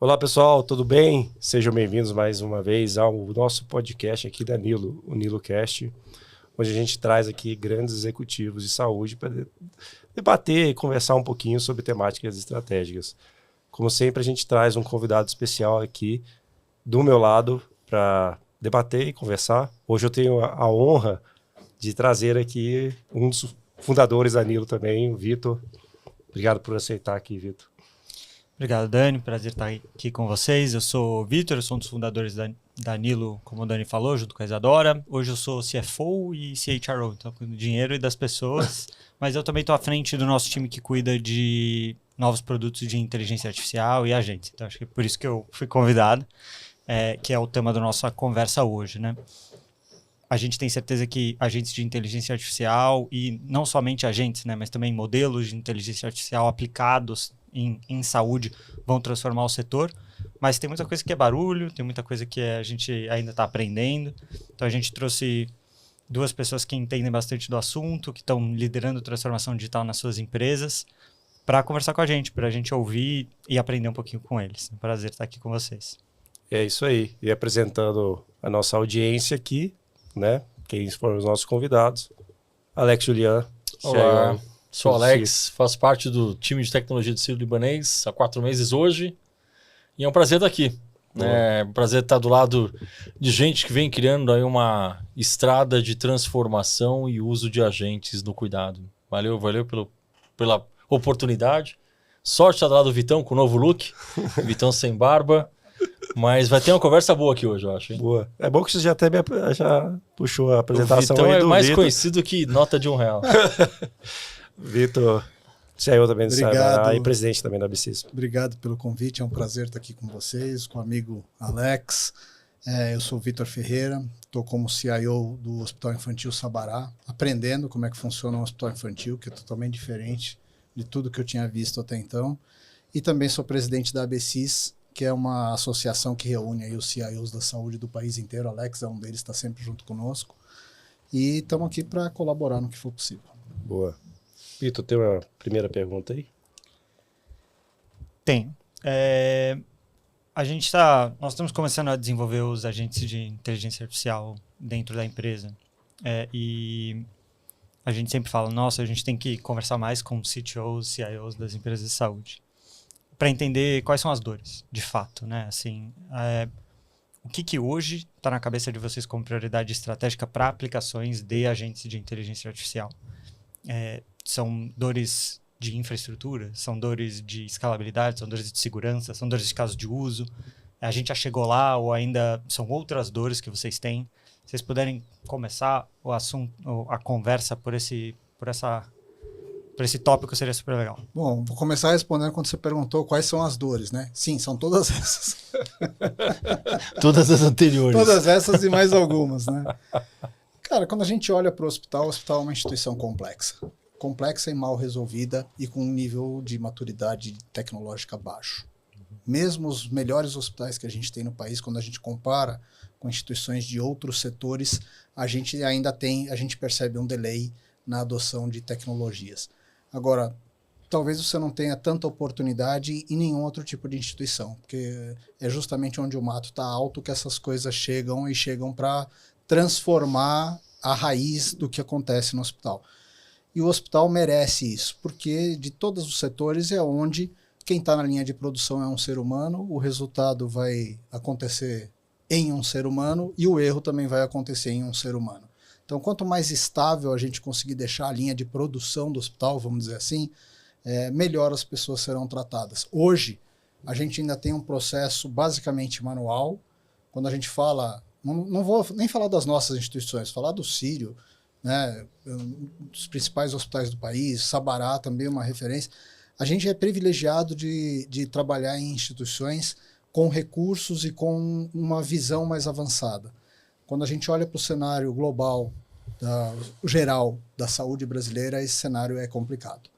Olá pessoal, tudo bem? Sejam bem-vindos mais uma vez ao nosso podcast aqui da Nilo, o NiloCast, onde a gente traz aqui grandes executivos de saúde para debater e conversar um pouquinho sobre temáticas estratégicas. Como sempre, a gente traz um convidado especial aqui do meu lado para debater e conversar. Hoje eu tenho a honra de trazer aqui um dos fundadores da Nilo também, o Vitor. Obrigado por aceitar aqui, Vitor. Obrigado, Dani. Prazer estar aqui com vocês. Eu sou o Vitor, eu sou um dos fundadores da Nilo, como o Dani falou, junto com a Isadora. Hoje eu sou CFO e CHRO, então cuido do dinheiro e das pessoas. Mas eu também estou à frente do nosso time que cuida de novos produtos de inteligência artificial e agentes. Então acho que é por isso que eu fui convidado, que é o tema da nossa conversa hoje, né? A gente tem certeza que agentes de inteligência artificial, e não somente agentes, né, mas também modelos de inteligência artificial aplicados em saúde vão transformar o setor. Mas tem muita coisa que é barulho, tem muita coisa que a gente ainda está aprendendo. Então a gente trouxe duas pessoas que entendem bastante do assunto, que estão liderando transformação digital nas suas empresas, para conversar com a gente, para a gente ouvir e aprender um pouquinho com eles. É um prazer estar aqui com vocês. É isso aí. E apresentando a nossa audiência aqui, né? Quem foram os nossos convidados. Alex Julian. Olá, sou o Alex, faço parte do time de tecnologia do Sírio-Libanês há 4 meses hoje. E é um prazer estar aqui. É um prazer estar do lado de gente que vem criando aí uma estrada de transformação e uso de agentes no cuidado. Valeu pela oportunidade. Sorte estar do lado do Vitão com o novo look. Vitão sem barba. Mas vai ter uma conversa boa aqui hoje, eu acho. Hein? Boa. É bom que você já até já puxou a apresentação. O Vitão aí é do mais Vitor. conhecido que nota de R$1. Vitor, CEO também do Obrigado. Sabará e presidente também da ABSYS. Obrigado pelo convite, é um prazer estar aqui com vocês, com o amigo Alex. Eu sou o Vitor Ferreira, estou como CIO do Hospital Infantil Sabará, aprendendo como é que funciona um hospital infantil, que é totalmente diferente de tudo que eu tinha visto até então. E também sou presidente da ABSYS, que é uma associação que reúne aí os CIOs da saúde do país inteiro. Alex é um deles, está sempre junto conosco. E estamos aqui para colaborar no que for possível. Boa. Vitor, tem uma primeira pergunta aí? Tem. Nós estamos começando a desenvolver os agentes de inteligência artificial dentro da empresa. E a gente sempre fala, nossa, a gente tem que conversar mais com CTOs, CIOs das empresas de saúde, para entender quais são as dores, de fato, né? Assim, o que hoje está na cabeça de vocês como prioridade estratégica para aplicações de agentes de inteligência artificial? São dores de infraestrutura, são dores de escalabilidade, são dores de segurança, são dores de caso de uso. A gente já chegou lá ou ainda são outras dores que vocês têm? Se vocês puderem começar o assunto, a conversa por esse tópico, seria super legal. Bom, vou começar respondendo quando você perguntou quais são as dores, né? Sim, são todas essas. Todas as anteriores. Todas essas e mais algumas, né? Cara, quando a gente olha para o hospital é uma instituição complexa. Complexa e mal resolvida e com um nível de maturidade tecnológica baixo. Mesmo os melhores hospitais que a gente tem no país, quando a gente compara com instituições de outros setores, a gente percebe um delay na adoção de tecnologias. Agora, talvez você não tenha tanta oportunidade em nenhum outro tipo de instituição, porque é justamente onde o mato está alto que essas coisas chegam para transformar a raiz do que acontece no hospital. E o hospital merece isso, porque de todos os setores é onde quem está na linha de produção é um ser humano, o resultado vai acontecer em um ser humano e o erro também vai acontecer em um ser humano. Então, quanto mais estável a gente conseguir deixar a linha de produção do hospital, vamos dizer assim, melhor as pessoas serão tratadas. Hoje, a gente ainda tem um processo basicamente manual. Quando a gente fala, não vou nem falar das nossas instituições, falar do Sírio, né, dos principais hospitais do país, Sabará também é uma referência. A gente é privilegiado de trabalhar em instituições com recursos e com uma visão mais avançada. Quando a gente olha para o cenário global, geral da saúde brasileira, esse cenário é complicado.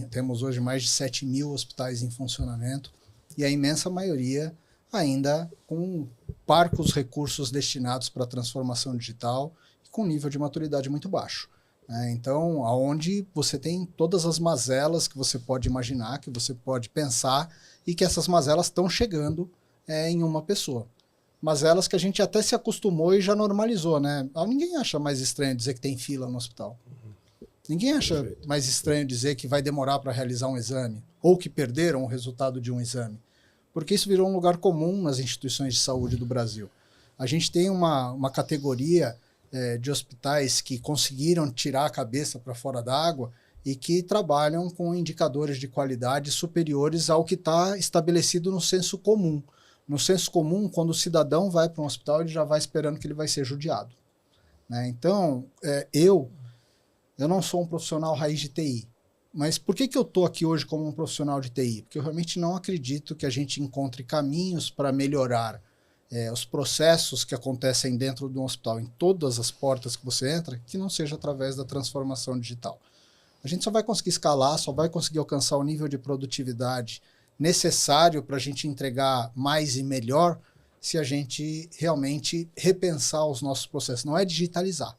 Temos hoje mais de 7.000 hospitais em funcionamento e a imensa maioria ainda com parcos recursos destinados para a transformação digital e com nível de maturidade muito baixo. Então, aonde você tem todas as mazelas que você pode imaginar, que você pode pensar, e que essas mazelas estão chegando em uma pessoa. Mazelas que a gente até se acostumou e já normalizou, né? Ninguém acha mais estranho dizer que tem fila no hospital. Ninguém acha mais estranho dizer que vai demorar para realizar um exame, ou que perderam o resultado de um exame. Porque isso virou um lugar comum nas instituições de saúde do Brasil. A gente tem uma categoria de hospitais que conseguiram tirar a cabeça para fora d'água e que trabalham com indicadores de qualidade superiores ao que está estabelecido no senso comum. No senso comum, quando o cidadão vai para um hospital, ele já vai esperando que ele vai ser judiado. Né? Então, eu não sou um profissional raiz de TI. Mas por que eu estou aqui hoje como um profissional de TI? Porque eu realmente não acredito que a gente encontre caminhos para melhorar os processos que acontecem dentro de um hospital, em todas as portas que você entra, que não seja através da transformação digital. A gente só vai conseguir escalar, só vai conseguir alcançar o nível de produtividade necessário para a gente entregar mais e melhor se a gente realmente repensar os nossos processos. Não é digitalizar.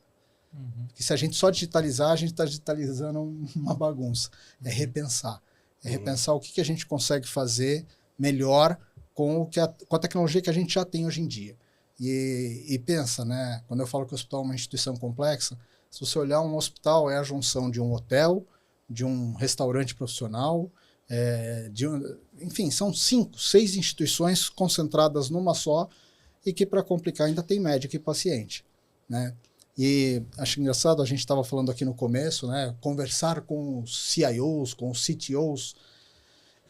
Porque se a gente só digitalizar, a gente está digitalizando uma bagunça. É repensar. É repensar o que a gente consegue fazer melhor com a tecnologia que a gente já tem hoje em dia. E pensa, né? Quando eu falo que o hospital é uma instituição complexa, se você olhar um hospital, é a junção de um hotel, de um restaurante profissional, enfim, são 5, 6 instituições concentradas numa só e que, para complicar, ainda tem médico e paciente, né? E acho engraçado, a gente estava falando aqui no começo, né? Conversar com os CIOs, com os CTOs.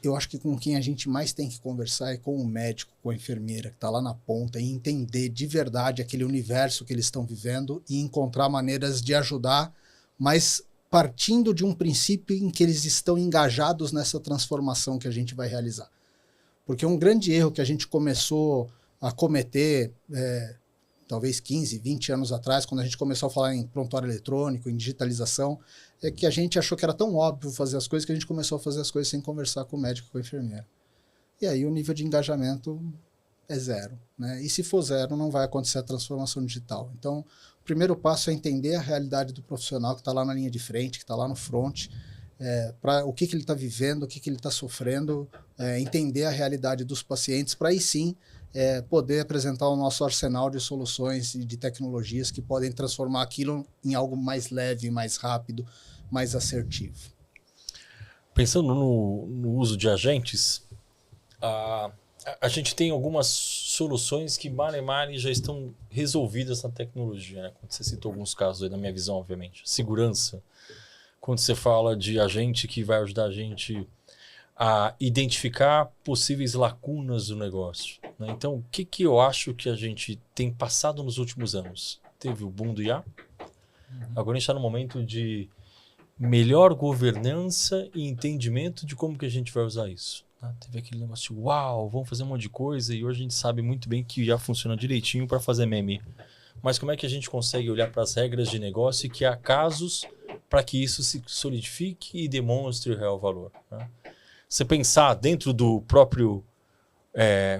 Eu acho que com quem a gente mais tem que conversar é com o médico, com a enfermeira, que está lá na ponta, e entender de verdade aquele universo que eles estão vivendo e encontrar maneiras de ajudar, mas partindo de um princípio em que eles estão engajados nessa transformação que a gente vai realizar. Porque um grande erro que a gente começou a cometer talvez 15, 20 anos atrás, quando a gente começou a falar em prontuário eletrônico, em digitalização, é que a gente achou que era tão óbvio fazer as coisas que a gente começou a fazer as coisas sem conversar com o médico, com a enfermeira. E aí o nível de engajamento é 0, né? E se for 0, não vai acontecer a transformação digital. Então, o primeiro passo é entender a realidade do profissional que está lá na linha de frente, que está lá no front, para o que ele está vivendo, o que ele está sofrendo, entender a realidade dos pacientes, para aí sim poder apresentar o nosso arsenal de soluções e de tecnologias que podem transformar aquilo em algo mais leve, mais rápido, mais assertivo. Pensando no uso de agentes, a gente tem algumas soluções que mare já estão resolvidas na tecnologia, né? Quando você citou alguns casos aí, na minha visão, obviamente. Segurança. Quando você fala de agente que vai ajudar a gente a identificar possíveis lacunas do negócio, né? Então, o que eu acho que a gente tem passado nos últimos anos? Teve o boom do IA. Agora a gente está no momento de melhor governança e entendimento de como que a gente vai usar isso. Teve aquele negócio de uau, vamos fazer um monte de coisa, e hoje a gente sabe muito bem que o IA funciona direitinho para fazer meme. Mas como é que a gente consegue olhar para as regras de negócio e que há casos para que isso se solidifique e demonstre o real valor, né? Você pensar dentro do próprio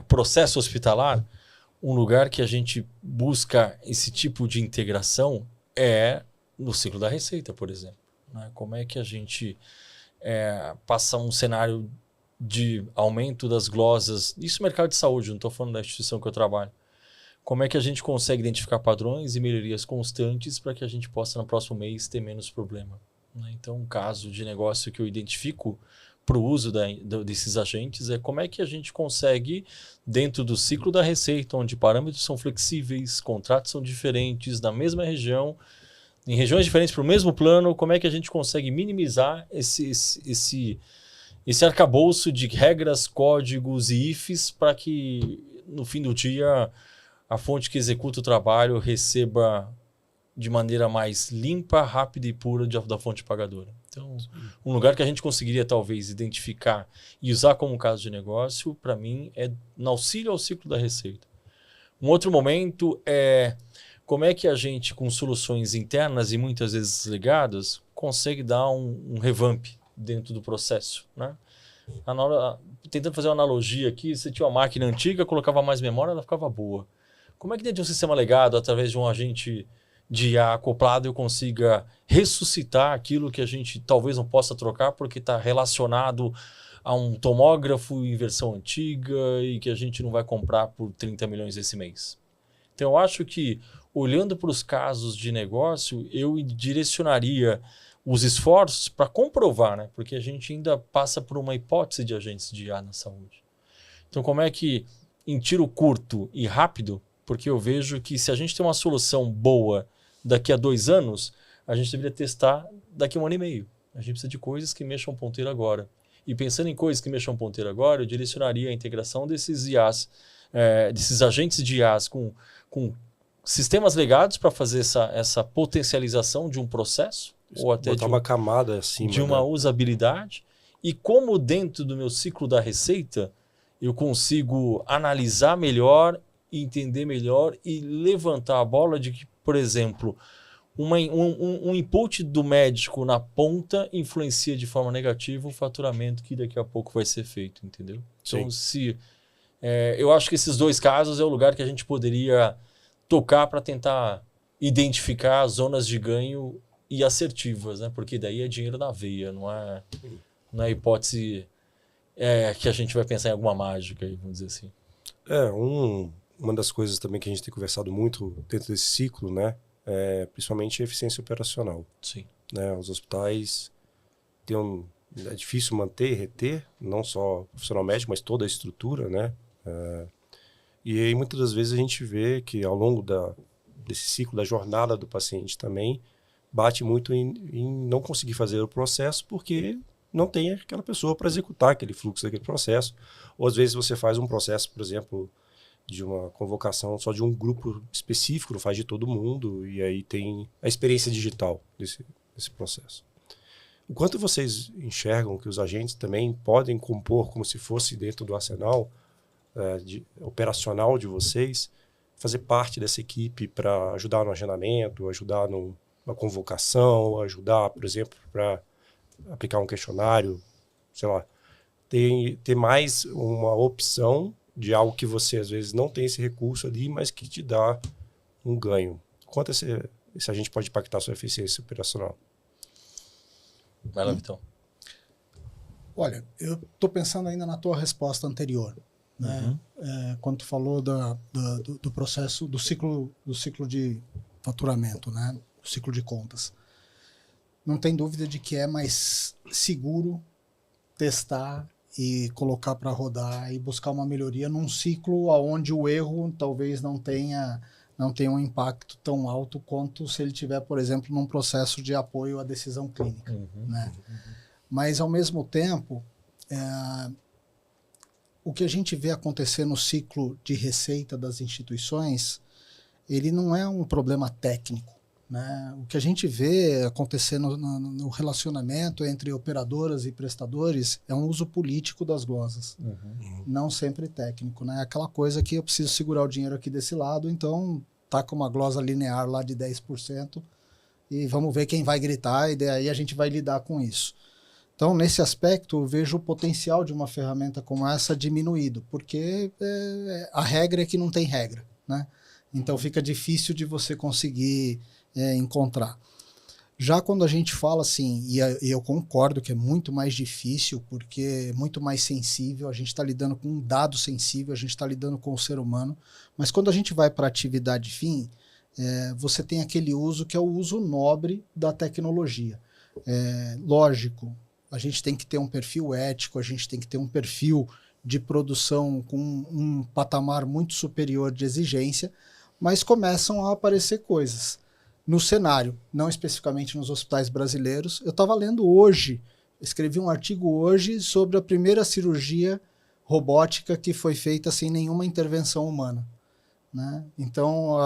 processo hospitalar, um lugar que a gente busca esse tipo de integração é no ciclo da receita, por exemplo, né? Como é que a gente passa um cenário de aumento das glosas, isso é mercado de saúde, não estou falando da instituição que eu trabalho. Como é que a gente consegue identificar padrões e melhorias constantes para que a gente possa no próximo mês ter menos problema, né? Então, um caso de negócio que eu identifico para o uso desses agentes é como é que a gente consegue, dentro do ciclo da receita, onde parâmetros são flexíveis, contratos são diferentes, na mesma região, em regiões diferentes para o mesmo plano, como é que a gente consegue minimizar esse arcabouço de regras, códigos e ifs para que, no fim do dia, a fonte que executa o trabalho receba de maneira mais limpa, rápida e pura da fonte pagadora. Então, um lugar que a gente conseguiria talvez identificar e usar como caso de negócio, para mim, é no auxílio ao ciclo da receita. Um outro momento é como é que a gente, com soluções internas e muitas vezes ligadas, consegue dar um revamp dentro do processo, né? Tentando fazer uma analogia aqui, você tinha uma máquina antiga, colocava mais memória, ela ficava boa. Como é que dentro de um sistema legado, através de um agente de IA acoplado eu consiga ressuscitar aquilo que a gente talvez não possa trocar porque está relacionado a um tomógrafo em versão antiga e que a gente não vai comprar por 30 milhões esse mês. Então, eu acho que, olhando para os casos de negócio, eu direcionaria os esforços para comprovar, né? Porque a gente ainda passa por uma hipótese de agentes de IA na saúde. Então, como é que, em tiro curto e rápido, porque eu vejo que se a gente tem uma solução boa daqui a 2 anos, a gente deveria testar daqui a 1 ano e meio. A gente precisa de coisas que mexam ponteiro agora. E pensando em coisas que mexam ponteiro agora, eu direcionaria a integração desses IAs, desses agentes de IAs com sistemas legados para fazer essa potencialização de um processo, ou até botar uma camada acima, de uma usabilidade. E como dentro do meu ciclo da receita, eu consigo analisar melhor, entender melhor e levantar a bola de que, por exemplo, um input do médico na ponta influencia de forma negativa o faturamento que daqui a pouco vai ser feito, entendeu? Então, eu acho que esses 2 casos é o lugar que a gente poderia tocar para tentar identificar as zonas de ganho e assertivas, né? Porque daí é dinheiro na veia, não é hipótese que a gente vai pensar em alguma mágica, aí, vamos dizer assim. Uma das coisas também que a gente tem conversado muito dentro desse ciclo, né? Principalmente a eficiência operacional. Sim. Né? Os hospitais é difícil manter e reter, não só o profissional médico, mas toda a estrutura, né? E aí muitas das vezes a gente vê que ao longo desse ciclo, da jornada do paciente também, bate muito em não conseguir fazer o processo porque não tem aquela pessoa para executar aquele fluxo daquele processo. Ou às vezes você faz um processo, por exemplo, de uma convocação só de um grupo específico, não faz de todo mundo, e aí tem a experiência digital desse processo. O quanto vocês enxergam que os agentes também podem compor como se fosse dentro do arsenal operacional de vocês, fazer parte dessa equipe para ajudar no agendamento, ajudar numa convocação, ajudar, por exemplo, para aplicar um questionário, sei lá, ter mais uma opção de algo que você às vezes não tem esse recurso ali, mas que te dá um ganho. Quanto esse agente pode impactar a sua eficiência operacional? Vai lá, Vitão. Olha, eu estou pensando ainda na tua resposta anterior, né? Quando tu falou do processo, do ciclo de faturamento, né? Do ciclo de contas. Não tem dúvida de que é mais seguro testar e colocar para rodar e buscar uma melhoria num ciclo onde o erro talvez não tenha um impacto tão alto quanto se ele tiver, por exemplo, num processo de apoio à decisão clínica. Né? Mas, ao mesmo tempo, o que a gente vê acontecer no ciclo de receita das instituições, ele não é um problema técnico. Né? O que a gente vê acontecer no relacionamento entre operadoras e prestadores é um uso político das glosas, não sempre técnico. Né? Aquela coisa que eu preciso segurar o dinheiro aqui desse lado, então tá com uma glosa linear lá de 10% e vamos ver quem vai gritar e daí a gente vai lidar com isso. Então, nesse aspecto, eu vejo o potencial de uma ferramenta como essa diminuído, porque a regra é que não tem regra. Né? Então, fica difícil de você conseguir encontrar. Já quando a gente fala assim, e eu concordo que é muito mais difícil, porque é muito mais sensível, a gente está lidando com um dado sensível, a gente está lidando com o ser humano, mas quando a gente vai para a atividade fim, você tem aquele uso que é o uso nobre da tecnologia. Lógico, a gente tem que ter um perfil ético, a gente tem que ter um perfil de produção com um patamar muito superior de exigência, mas começam a aparecer coisas. No cenário, não especificamente nos hospitais brasileiros. Eu estava lendo hoje, escrevi um artigo hoje sobre a primeira cirurgia robótica que foi feita sem nenhuma intervenção humana. Né? Então,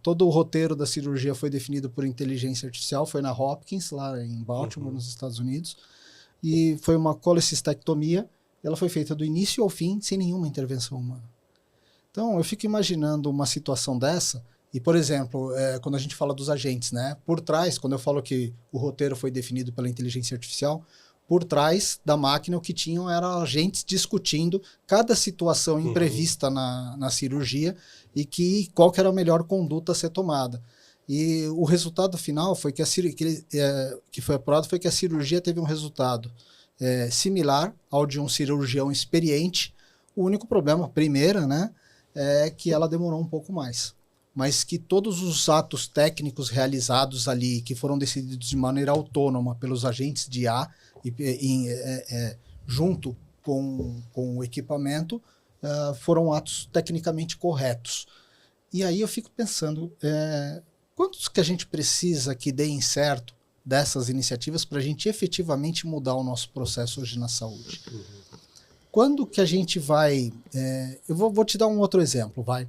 todo o roteiro da cirurgia foi definido por inteligência artificial, foi na Hopkins, lá em Baltimore, nos Estados Unidos, e foi uma colecistectomia, ela foi feita do início ao fim, sem nenhuma intervenção humana. Então, eu fico imaginando uma situação dessa. E, por exemplo, quando a gente fala dos agentes, né? Por trás, quando eu falo que o roteiro foi definido pela inteligência artificial, por trás da máquina o que tinham eram agentes discutindo cada situação imprevista na cirurgia e qual que era a melhor conduta a ser tomada. E o resultado final foi que que foi apurado foi que a cirurgia teve um resultado similar ao de um cirurgião experiente. O único problema, primeira, né, é que ela demorou um pouco mais. Mas que todos os atos técnicos realizados ali, que foram decididos de maneira autônoma pelos agentes de IA, junto com o equipamento, foram atos tecnicamente corretos. E aí eu fico pensando, quantos que a gente precisa que deem certo dessas iniciativas para a gente efetivamente mudar o nosso processo hoje na saúde? Quando que a gente vai... eu vou te dar um outro exemplo, vai.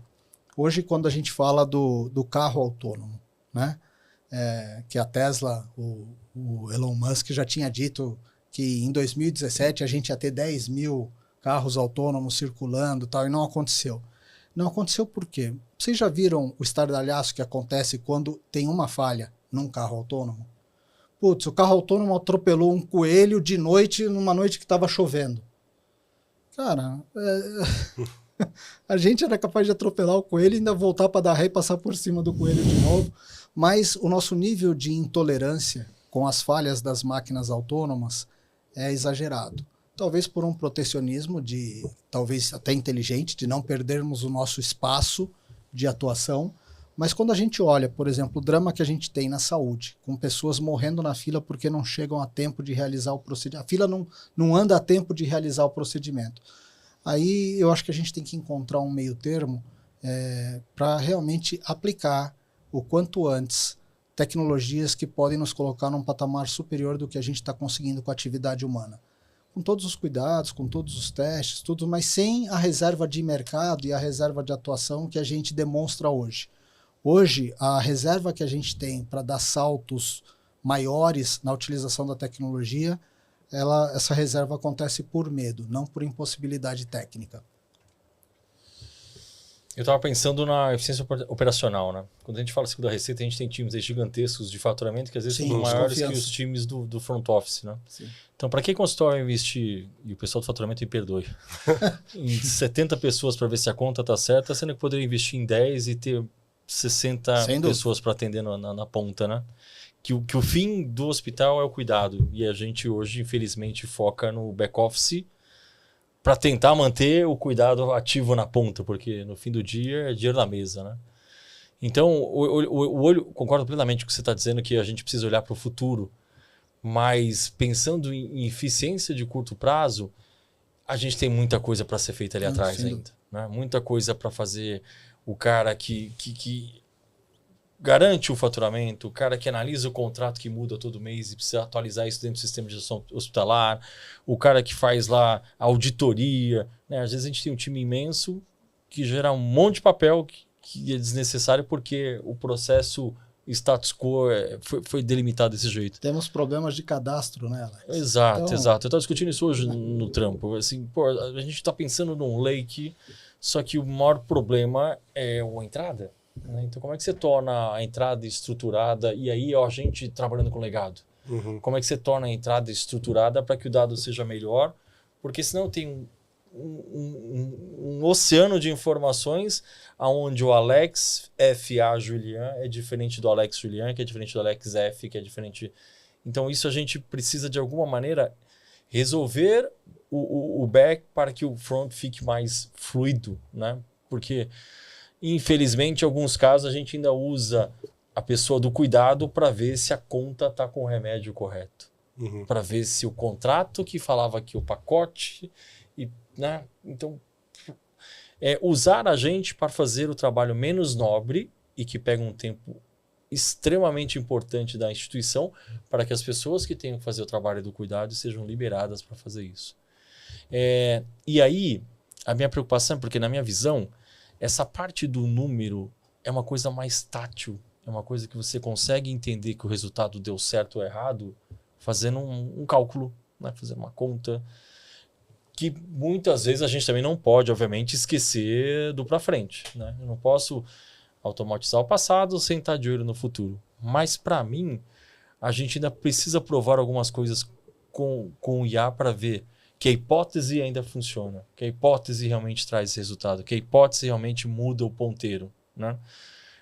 Hoje, quando a gente fala do carro autônomo, né? Que a Tesla, o Elon Musk já tinha dito que em 2017 a gente ia ter 10 mil carros autônomos circulando e tal, e não aconteceu. Não aconteceu por quê? Vocês já viram o estardalhaço que acontece quando tem uma falha num carro autônomo? Putz, o carro autônomo atropelou um coelho de noite, numa noite que estava chovendo. Cara, a gente era capaz de atropelar o coelho e ainda voltar para dar ré e passar por cima do coelho de novo, mas o nosso nível de intolerância com as falhas das máquinas autônomas é exagerado. Talvez por um protecionismo, talvez até inteligente, de não perdermos o nosso espaço de atuação, mas quando a gente olha, por exemplo, o drama que a gente tem na saúde, com pessoas morrendo na fila porque não chegam a tempo de realizar o procedimento, a fila não anda a tempo de realizar o procedimento. Aí eu acho que a gente tem que encontrar um meio termo para realmente aplicar o quanto antes tecnologias que podem nos colocar num patamar superior do que a gente está conseguindo com a atividade humana. Com todos os cuidados, com todos os testes, tudo, mas sem a reserva de mercado e a reserva de atuação que a gente demonstra hoje. Hoje, a reserva que a gente tem para dar saltos maiores na utilização da tecnologia, essa reserva acontece por medo, não por impossibilidade técnica. Eu estava pensando na eficiência operacional, né? Quando a gente fala assim da receita, a gente tem times gigantescos de faturamento que às vezes são maiores que os times do front office, né? Sim. Então, para que consultor vai investir, e o pessoal do faturamento me perdoe, em 70 pessoas para ver se a conta está certa, sendo que poderia investir em 10 e ter 60 pessoas para atender na ponta, né? Que o fim do hospital é o cuidado. E a gente hoje, infelizmente, foca no back-office para tentar manter o cuidado ativo na ponta, porque no fim do dia é dinheiro na mesa, né? Então, o olho, concordo plenamente com o que você está dizendo, que a gente precisa olhar para o futuro, mas pensando em eficiência de curto prazo, a gente tem muita coisa para ser feita ali atrás ainda, né? Muita coisa para fazer o cara que garante o faturamento, o cara que analisa o contrato que muda todo mês e precisa atualizar isso dentro do sistema de gestão hospitalar, o cara que faz lá a auditoria, né? Às vezes a gente tem um time imenso que gera um monte de papel que é desnecessário porque o processo status quo foi delimitado desse jeito. Temos problemas de cadastro, né, Alex? Exato. Eu estava discutindo isso hoje no trampo. Assim, a gente está pensando num lake, só que o maior problema é a entrada. Né? Então, como é que você torna a entrada estruturada e aí a gente trabalhando com legado? Uhum. Como é que você torna a entrada estruturada para que o dado seja melhor? Porque senão tem um oceano de informações onde o Alex F.A. Julian é diferente do Alex Julian, que é diferente do Alex F., que é diferente... Então, isso a gente precisa, de alguma maneira, resolver o back para que o front fique mais fluido, né? Porque... Infelizmente, em alguns casos, a gente ainda usa a pessoa do cuidado para ver se a conta está com o remédio correto. Uhum. Para ver se o contrato que falava que o pacote... né? Então, usar a gente para fazer o trabalho menos nobre e que pega um tempo extremamente importante da instituição para que as pessoas que tenham que fazer o trabalho do cuidado sejam liberadas para fazer isso. E aí, a minha preocupação é porque, na minha visão, essa parte do número é uma coisa mais tátil, é uma coisa que você consegue entender que o resultado deu certo ou errado fazendo um cálculo, né? Fazendo uma conta, que muitas vezes a gente também não pode, obviamente, esquecer do para frente. Né? Eu não posso automatizar o passado sem estar de olho no futuro. Mas, para mim, a gente ainda precisa provar algumas coisas com o IA para ver que a hipótese ainda funciona, que a hipótese realmente traz resultado, que a hipótese realmente muda o ponteiro. Né?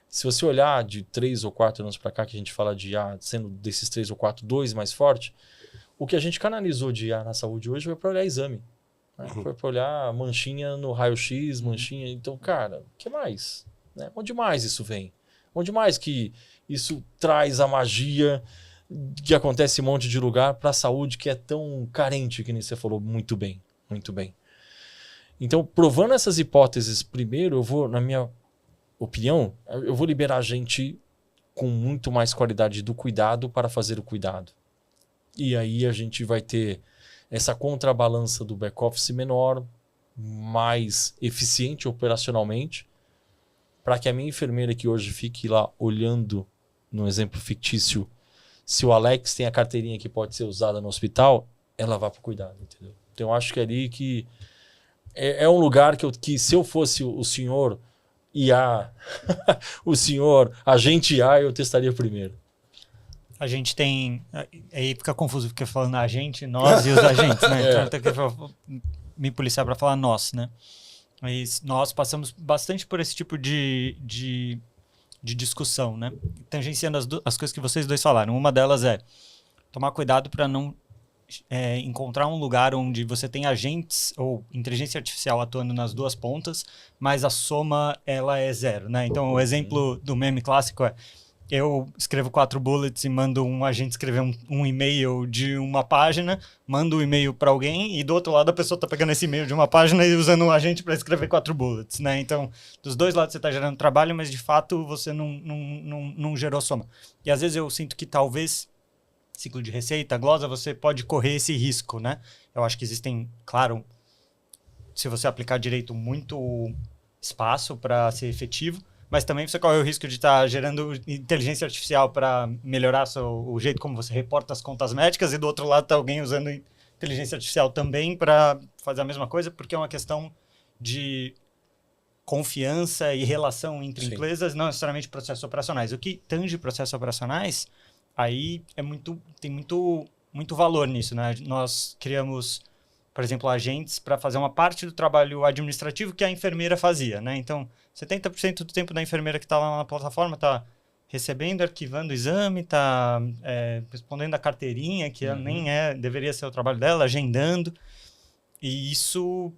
Se você olhar de 3 ou 4 anos para cá, que a gente fala de IA, sendo desses 3 ou 4, 2 mais forte, o que a gente canalizou de IA na saúde hoje foi para olhar exame. Né? Foi para olhar manchinha no raio-x, manchinha. Então, cara, o que mais? Né? Onde mais isso vem? Onde mais que isso traz a magia que acontece em um monte de lugar para a saúde que é tão carente, que nem você falou muito bem, muito bem. Então, provando essas hipóteses, primeiro, eu vou, na minha opinião, eu vou liberar a gente com muito mais qualidade do cuidado para fazer o cuidado. E aí a gente vai ter essa contrabalança do back-office menor, mais eficiente operacionalmente, para que a minha enfermeira que hoje fique lá olhando, no exemplo fictício, se o Alex tem a carteirinha que pode ser usada no hospital, ela vai para o cuidado, entendeu? Então eu acho que é ali que é um lugar que se eu fosse o senhor IA, o senhor agente IA, eu testaria primeiro. A gente tem... Aí fica confuso, porque falando a gente, nós e os agentes, né? Então tem que me policiar para falar nós, né? Mas nós passamos bastante por esse tipo de discussão, né? Tangenciando as coisas que vocês dois falaram. Uma delas é tomar cuidado para não encontrar um lugar onde você tem agentes ou inteligência artificial atuando nas duas pontas, mas a soma ela é zero, né? Então o exemplo do meme clássico é: eu escrevo 4 bullets e mando um agente escrever um e-mail de uma página, mando o e-mail para alguém e do outro lado a pessoa está pegando esse e-mail de uma página e usando um agente para escrever 4 bullets, né? Então, dos dois lados você está gerando trabalho, mas de fato você não gerou soma. E às vezes eu sinto que talvez ciclo de receita, glosa, você pode correr esse risco, né? Eu acho que existem, claro, se você aplicar direito, muito espaço para ser efetivo, mas também você corre o risco de estar gerando inteligência artificial para melhorar o jeito como você reporta as contas médicas e do outro lado está alguém usando inteligência artificial também para fazer a mesma coisa, porque é uma questão de confiança e relação entre empresas, não necessariamente processos operacionais. O que tange processos operacionais, aí tem muito valor nisso, né? Nós criamos, por exemplo, agentes para fazer uma parte do trabalho administrativo que a enfermeira fazia, né? Então, 70% do tempo da enfermeira que está lá na plataforma está recebendo, arquivando o exame, está respondendo a carteirinha, que nem deveria ser o trabalho dela, agendando. E isso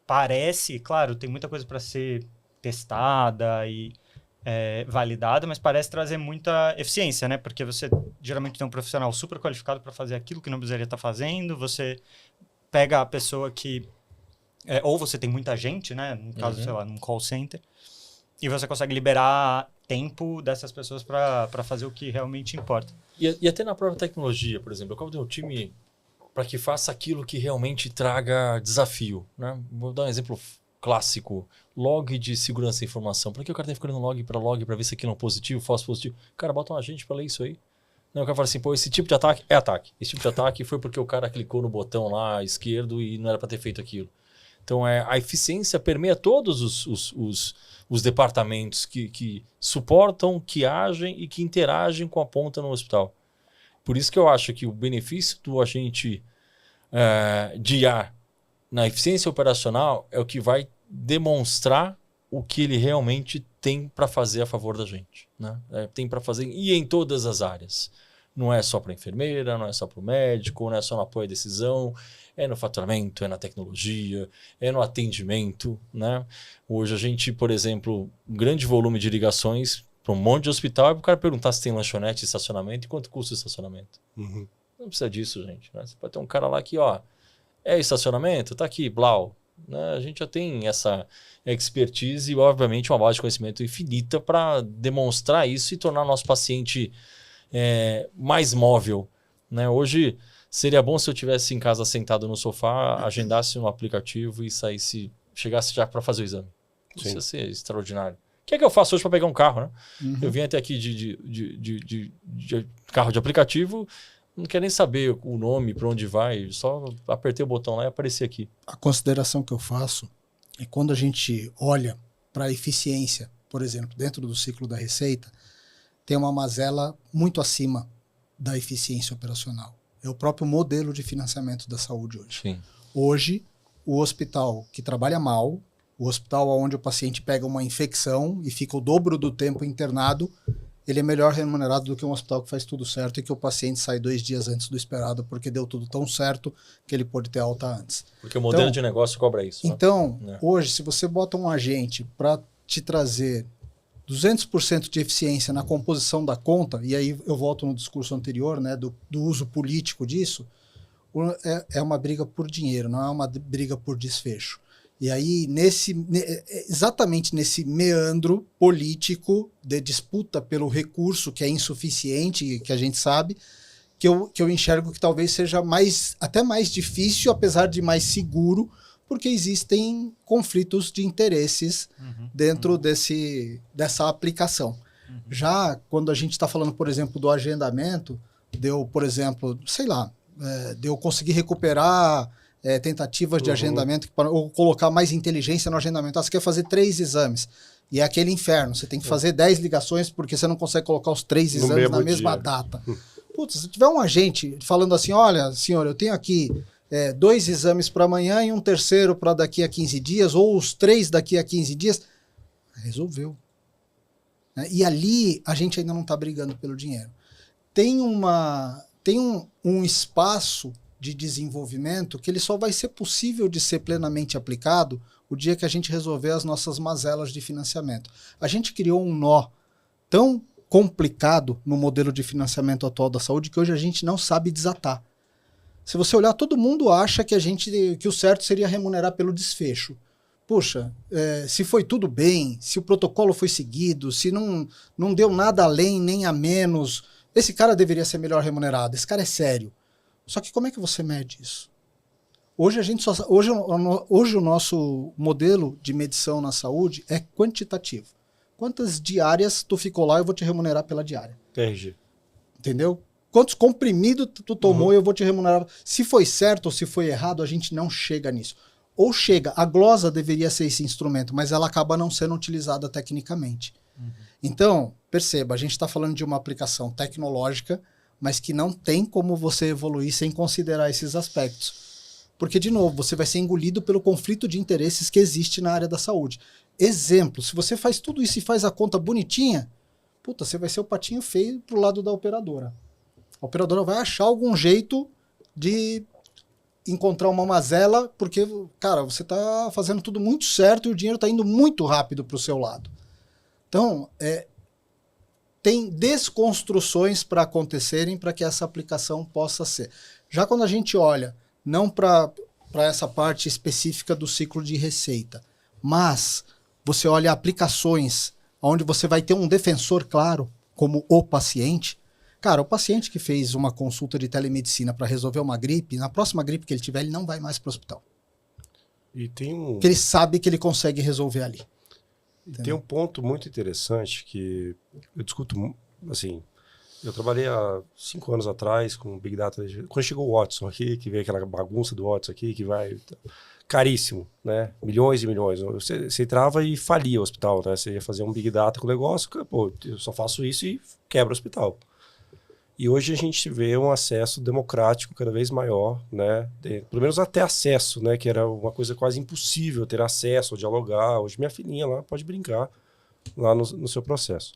parece, claro, tem muita coisa para ser testada e validada, mas parece trazer muita eficiência, né? Porque você geralmente tem um profissional super qualificado para fazer aquilo que não precisaria estar fazendo, você pega a pessoa que... ou você tem muita gente, né? No caso, sei lá, num call center, e você consegue liberar tempo dessas pessoas para fazer o que realmente importa. E até na própria tecnologia, por exemplo, eu quero ter um time para que faça aquilo que realmente traga desafio, né? Vou dar um exemplo clássico, log de segurança da informação. Para que o cara tem que ficar no log para ver se aquilo é um positivo, falso positivo? Cara, bota um agente para ler isso aí. Não, o cara fala assim, pô, esse tipo de ataque é ataque. Esse tipo de ataque foi porque o cara clicou no botão lá esquerdo e não era para ter feito aquilo. Então, a eficiência permeia todos os departamentos que suportam, que agem e que interagem com a ponta no hospital. Por isso que eu acho que o benefício do agente de IA na eficiência operacional é o que vai demonstrar o que ele realmente tem para fazer a favor da gente, né? Tem para fazer e em todas as áreas. Não é só para a enfermeira, não é só para o médico, não é só no apoio à decisão, é no faturamento, é na tecnologia, é no atendimento, né? Hoje a gente, por exemplo, um grande volume de ligações para um monte de hospital é para o cara perguntar se tem lanchonete e estacionamento e quanto custa o estacionamento. Não precisa disso, gente, né? Você pode ter um cara lá que, ó, estacionamento? Tá aqui, blau. Né? A gente já tem essa expertise e, obviamente, uma base de conhecimento infinita para demonstrar isso e tornar nosso paciente mais móvel, né? Hoje, seria bom se eu estivesse em casa sentado no sofá, agendasse no aplicativo e chegasse já para fazer o exame. Isso ia ser extraordinário. O que é que eu faço hoje para pegar um carro, né? Eu vim até aqui de carro de aplicativo, não quero nem saber o nome, para onde vai, só apertei o botão lá e apareci aqui. A consideração que eu faço é quando a gente olha para a eficiência, por exemplo, dentro do ciclo da receita, tem uma mazela muito acima da eficiência operacional. É o próprio modelo de financiamento da saúde hoje. Sim. Hoje, o hospital que trabalha mal, O hospital onde o paciente pega uma infecção e fica o dobro do tempo internado, ele é melhor remunerado do que um hospital que faz tudo certo e que o paciente sai 2 dias antes do esperado porque deu tudo tão certo que ele pode ter alta antes. Porque o modelo de negócio cobra isso. Então, hoje, se você bota um agente para te trazer 200% de eficiência na composição da conta, e aí eu volto no discurso anterior, né, do uso político disso, é uma briga por dinheiro, não é uma briga por desfecho. E aí, exatamente nesse meandro político de disputa pelo recurso, que é insuficiente, que a gente sabe, que eu enxergo que talvez seja até mais difícil, apesar de mais seguro, porque existem conflitos de interesses dentro dessa aplicação. Já quando a gente está falando, por exemplo, do agendamento, por exemplo, sei lá, de eu conseguir recuperar tentativas de agendamento, ou colocar mais inteligência no agendamento. Você quer fazer 3 exames, e é aquele inferno. Você tem que fazer 10 ligações porque você não consegue colocar os 3 exames na mesma data. Putz, se tiver um agente falando assim, olha, senhor, eu tenho aqui 2 exames para amanhã e um terceiro para daqui a 15 dias, ou os 3 daqui a 15 dias, resolveu. E ali a gente ainda não está brigando pelo dinheiro. Tem um espaço de desenvolvimento que ele só vai ser possível de ser plenamente aplicado o dia que a gente resolver as nossas mazelas de financiamento. A gente criou um nó tão complicado no modelo de financiamento atual da saúde que hoje a gente não sabe desatar. Se você olhar, todo mundo acha que o certo seria remunerar pelo desfecho. Puxa, se foi tudo bem, se o protocolo foi seguido, se não deu nada além nem a menos, esse cara deveria ser melhor remunerado, esse cara é sério. Só que como é que você mede isso? Hoje o nosso modelo de medição na saúde é quantitativo. Quantas diárias tu ficou lá, eu vou te remunerar pela diária. TRG. Entendeu? Quantos comprimidos tu tomou, eu vou te remunerar. Se foi certo ou se foi errado, a gente não chega nisso. Ou chega, a glosa deveria ser esse instrumento, mas ela acaba não sendo utilizada tecnicamente. Então, perceba, a gente está falando de uma aplicação tecnológica, mas que não tem como você evoluir sem considerar esses aspectos. Porque, de novo, você vai ser engolido pelo conflito de interesses que existe na área da saúde. Exemplo, se você faz tudo isso e faz a conta bonitinha, você vai ser o patinho feio pro lado da operadora. A operadora vai achar algum jeito de encontrar uma mazela, porque, cara, você está fazendo tudo muito certo e o dinheiro está indo muito rápido para o seu lado. Então, tem desconstruções para acontecerem para que essa aplicação possa ser. Já quando a gente olha, não para essa parte específica do ciclo de receita, mas você olha aplicações onde você vai ter um defensor claro, como o paciente. Cara, o paciente que fez uma consulta de telemedicina para resolver uma gripe, na próxima gripe que ele tiver, ele não vai mais para o hospital. E porque ele sabe que ele consegue resolver ali. E tem um ponto muito interessante que eu discuto, assim, eu trabalhei há 5 anos atrás com Big Data, quando chegou o Watson aqui, que veio aquela bagunça do Watson aqui, que vai caríssimo, né? Milhões e milhões. Você entrava e falia o hospital, né? Você ia fazer um Big Data com o negócio, pô, eu só faço isso e quebra o hospital. E hoje a gente vê um acesso democrático cada vez maior, né? Pelo menos até acesso, né? Que era uma coisa quase impossível ter acesso ou dialogar. Hoje minha filhinha lá pode brincar lá no seu processo.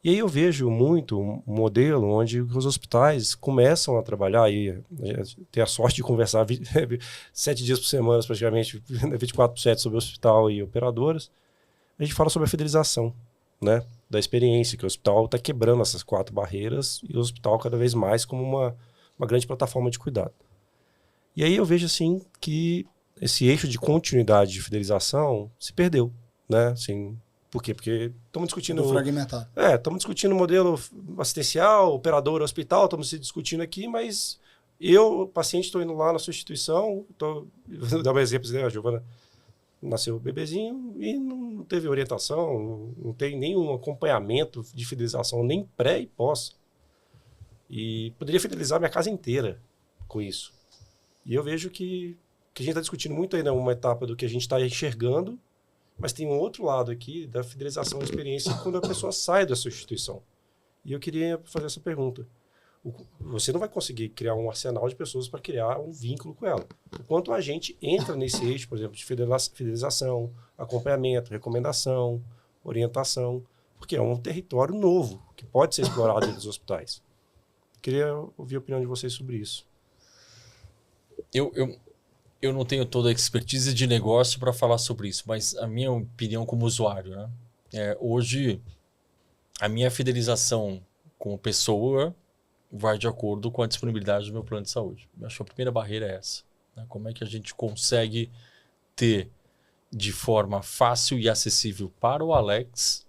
E aí eu vejo muito um modelo onde os hospitais começam a trabalhar e ter a sorte de conversar 7 dias por semana, praticamente 24/7 sobre o hospital e operadoras. A gente fala sobre a fidelização, né? Da experiência, que o hospital está quebrando essas 4 barreiras e o hospital cada vez mais como uma grande plataforma de cuidado. E aí eu vejo assim que esse eixo de continuidade de fidelização se perdeu, né? Assim, por quê? Porque estamos discutindo... fragmentado. Estamos discutindo modelo assistencial, operador, hospital, estamos discutindo aqui, mas eu, paciente, estou indo lá na sua instituição, vou dar um exemplo, né, a Giovana? Nasceu o bebezinho e não teve orientação, não tem nenhum acompanhamento de fidelização, nem pré e pós. E poderia fidelizar minha casa inteira com isso. E eu vejo que a gente está discutindo muito ainda uma etapa do que a gente está enxergando, mas tem um outro lado aqui da fidelização da experiência quando a pessoa sai da sua instituição. E eu queria fazer essa pergunta. Você não vai conseguir criar um arsenal de pessoas para criar um vínculo com ela. Enquanto a gente entra nesse eixo, por exemplo, de fidelização, acompanhamento, recomendação, orientação, porque é um território novo que pode ser explorado dentro dos hospitais. Queria ouvir a opinião de vocês sobre isso. Eu não tenho toda a expertise de negócio para falar sobre isso, mas a minha opinião como usuário, né? Hoje, a minha fidelização como pessoa vai de acordo com a disponibilidade do meu plano de saúde. Eu acho que a primeira barreira é essa, né? Como é que a gente consegue ter de forma fácil e acessível para o Alex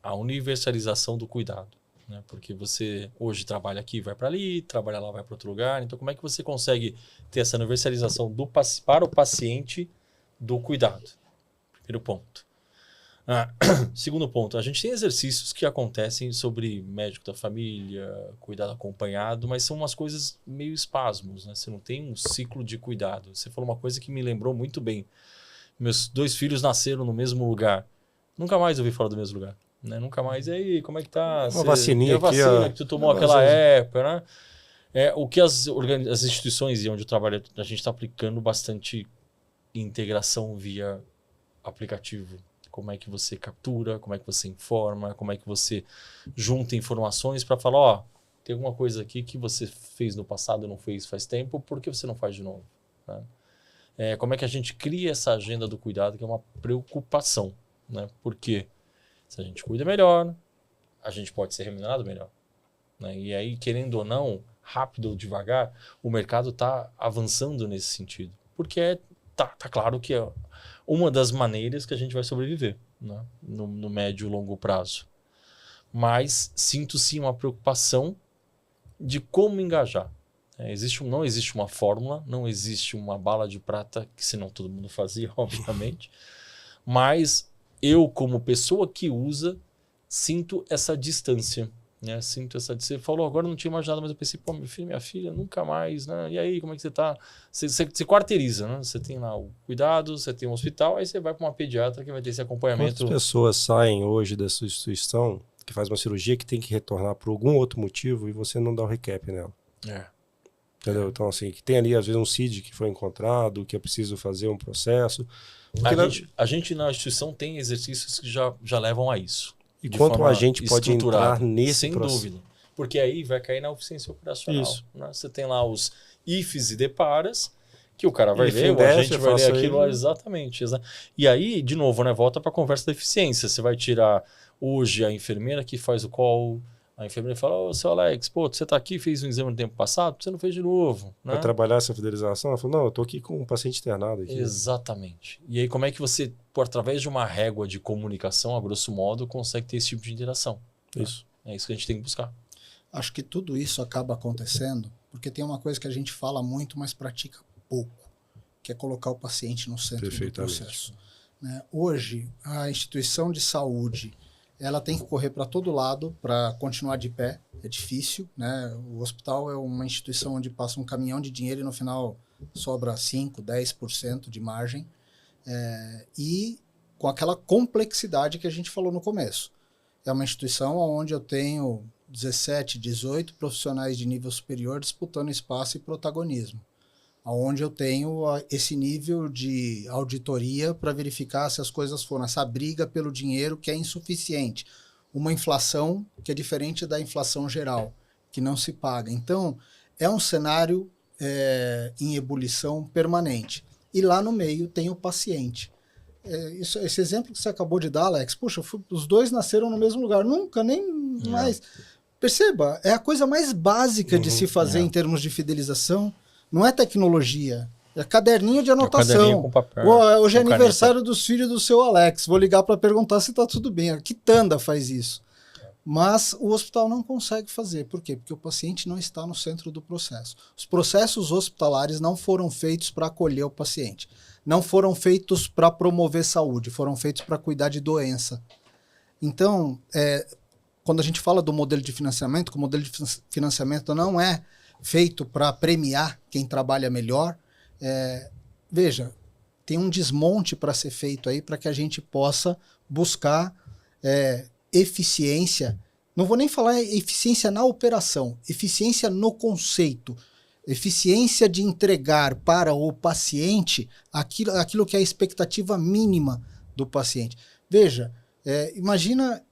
a universalização do cuidado, né? Porque você hoje trabalha aqui, vai para ali, trabalha lá, vai para outro lugar. Então, como é que você consegue ter essa universalização para o paciente do cuidado? Primeiro ponto. Segundo ponto, a gente tem exercícios que acontecem sobre médico da família, cuidado acompanhado, mas são umas coisas meio espasmos, né? Você não tem um ciclo de cuidado. Você falou uma coisa que me lembrou muito bem. Meus 2 filhos nasceram no mesmo lugar. Nunca mais ouvi falar do mesmo lugar, né? Nunca mais. E aí, como é que tá? Uma vacininha aqui, vacina que tu tomou aquela época, né? O que as instituições e onde eu trabalho, a gente está aplicando bastante integração via aplicativo. Como é que você captura, como é que você informa, como é que você junta informações para falar, tem alguma coisa aqui que você fez no passado, não fez faz tempo, por que você não faz de novo? Né? Como é que a gente cria essa agenda do cuidado, que é uma preocupação, né? Porque se a gente cuida melhor, a gente pode ser remunerado melhor, né? E aí, querendo ou não, rápido ou devagar, o mercado está avançando nesse sentido. Porque tá claro que é uma das maneiras que a gente vai sobreviver, né? No médio e longo prazo. Mas sinto sim uma preocupação de como engajar. Não existe uma fórmula, não existe uma bala de prata, que senão todo mundo fazia, obviamente. Mas eu, como pessoa que usa, sinto essa distância. Né? Você falou, agora não tinha imaginado, mas eu pensei, pô, meu filho, minha filha, nunca mais, né? E aí, como é que você tá? Você quarteiriza, né? Você tem lá o cuidado, você tem um hospital, aí você vai para uma pediatra que vai ter esse acompanhamento. Quantas pessoas saem hoje da sua instituição que faz uma cirurgia que tem que retornar por algum outro motivo e você não dá o recap nela? Entendeu? Então, assim, que tem ali, às vezes, um CID que foi encontrado, que é preciso fazer um processo. A gente na instituição tem exercícios que já levam a isso. E quanto a gente pode entrar nesse processo? Sem dúvida. Porque aí vai cair na eficiência operacional. Isso. Né? Você tem lá os IFs e DEPARAs, que o cara vai ler, a gente vai ler aquilo lá, exatamente. E aí, de novo, né, volta para a conversa da eficiência. Você vai tirar hoje a enfermeira que faz o call, a enfermeira fala, ô, seu Alex, pô, você tá aqui, fez um exame no tempo passado, você não fez de novo. Né? Vai trabalhar essa fidelização? Ela falou, não, eu tô aqui com um paciente internado aqui. Exatamente. E aí, como é que você, através de uma régua de comunicação, a grosso modo, consegue ter esse tipo de interação? Isso. É isso que a gente tem que buscar. Acho que tudo isso acaba acontecendo porque tem uma coisa que a gente fala muito, mas pratica pouco, que é colocar o paciente no centro do processo. Né? Hoje, a instituição de saúde, ela tem que correr para todo lado para continuar de pé. É difícil, né? O hospital é uma instituição onde passa um caminhão de dinheiro e no final sobra 5%, 10% de margem. E com aquela complexidade que a gente falou no começo. É uma instituição onde eu tenho 17, 18 profissionais de nível superior disputando espaço e protagonismo. Onde eu tenho esse nível de auditoria para verificar se as coisas foram. Essa briga pelo dinheiro que é insuficiente. Uma inflação que é diferente da inflação geral, que não se paga. Então, é um cenário em ebulição permanente. E lá no meio tem o paciente. Esse exemplo que você acabou de dar, Alex, puxa, os dois nasceram no mesmo lugar. Nunca, nem mais. Perceba, é a coisa mais básica de se fazer em termos de fidelização. Não é tecnologia, é caderninho de anotação. Caderninho com papel, hoje é aniversário dos filhos do seu Alex. Vou ligar para perguntar se está tudo bem. A Quitanda faz isso. Mas o hospital não consegue fazer. Por quê? Porque o paciente não está no centro do processo. Os processos hospitalares não foram feitos para acolher o paciente. Não foram feitos para promover saúde. Foram feitos para cuidar de doença. Então, quando a gente fala do modelo de financiamento, que o modelo de financiamento não é feito para premiar quem trabalha melhor, veja, tem um desmonte para ser feito aí para que a gente possa buscar eficiência não vou nem falar eficiência na operação, eficiência no conceito, eficiência de entregar para o paciente aquilo que é a expectativa mínima do paciente. Veja, imagina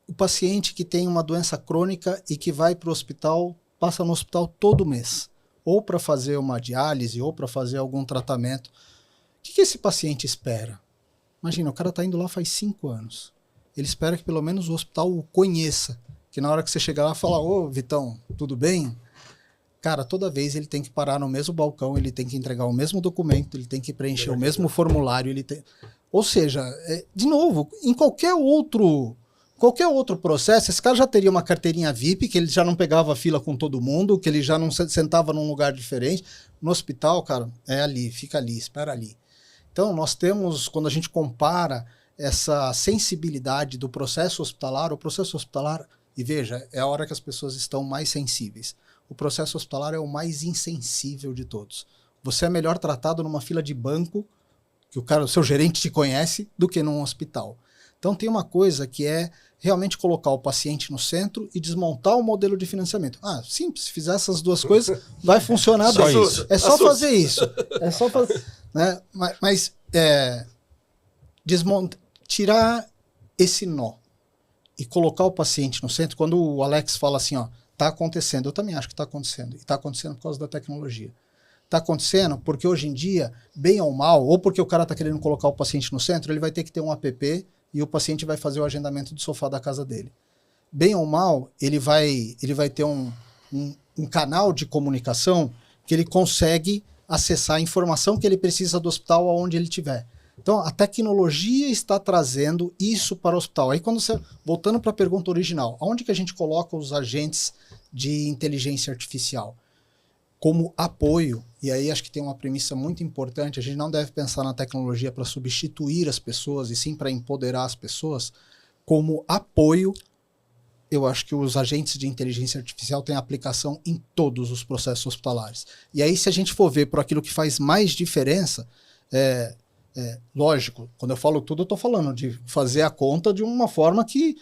o paciente que tem uma doença crônica e que vai para o hospital, passa no hospital todo mês, ou para fazer uma diálise, ou para fazer algum tratamento. O que esse paciente espera? Imagina, o cara está indo lá faz 5 anos. Ele espera que pelo menos o hospital o conheça. Que na hora que você chegar lá, fala, ô Vitão, tudo bem? Cara, toda vez ele tem que parar no mesmo balcão, ele tem que entregar o mesmo documento, ele tem que preencher o mesmo formulário. Ou seja, de novo, em qualquer outro processo, esse cara já teria uma carteirinha VIP, que ele já não pegava fila com todo mundo, que ele já não sentava num lugar diferente. No hospital, cara, é ali, fica ali, espera ali. Então, nós temos, quando a gente compara essa sensibilidade do processo hospitalar, o processo hospitalar, e veja, é a hora que as pessoas estão mais sensíveis. O processo hospitalar é o mais insensível de todos. Você é melhor tratado numa fila de banco, que o seu gerente te conhece, do que num hospital. Então, tem uma coisa que é realmente colocar o paciente no centro e desmontar o modelo de financiamento. Simples, se fizer essas duas coisas, vai funcionar bem. É só fazer isso. É só fazer, né? Mas tirar esse nó e colocar o paciente no centro. Quando o Alex fala assim, está acontecendo, eu também acho que está acontecendo. E está acontecendo por causa da tecnologia. Está acontecendo porque hoje em dia, bem ou mal, ou porque o cara está querendo colocar o paciente no centro, ele vai ter que ter um app e o paciente vai fazer o agendamento do sofá da casa dele. Bem ou mal, ele vai ter um canal de comunicação que ele consegue acessar a informação que ele precisa do hospital aonde ele estiver. Então, a tecnologia está trazendo isso para o hospital. Aí, voltando para a pergunta original, aonde que a gente coloca os agentes de inteligência artificial? Como apoio, e aí acho que tem uma premissa muito importante, a gente não deve pensar na tecnologia para substituir as pessoas, e sim para empoderar as pessoas. Como apoio, eu acho que os agentes de inteligência artificial têm aplicação em todos os processos hospitalares. E aí, se a gente for ver por aquilo que faz mais diferença, lógico, quando eu falo tudo, eu estou falando de fazer a conta de uma forma que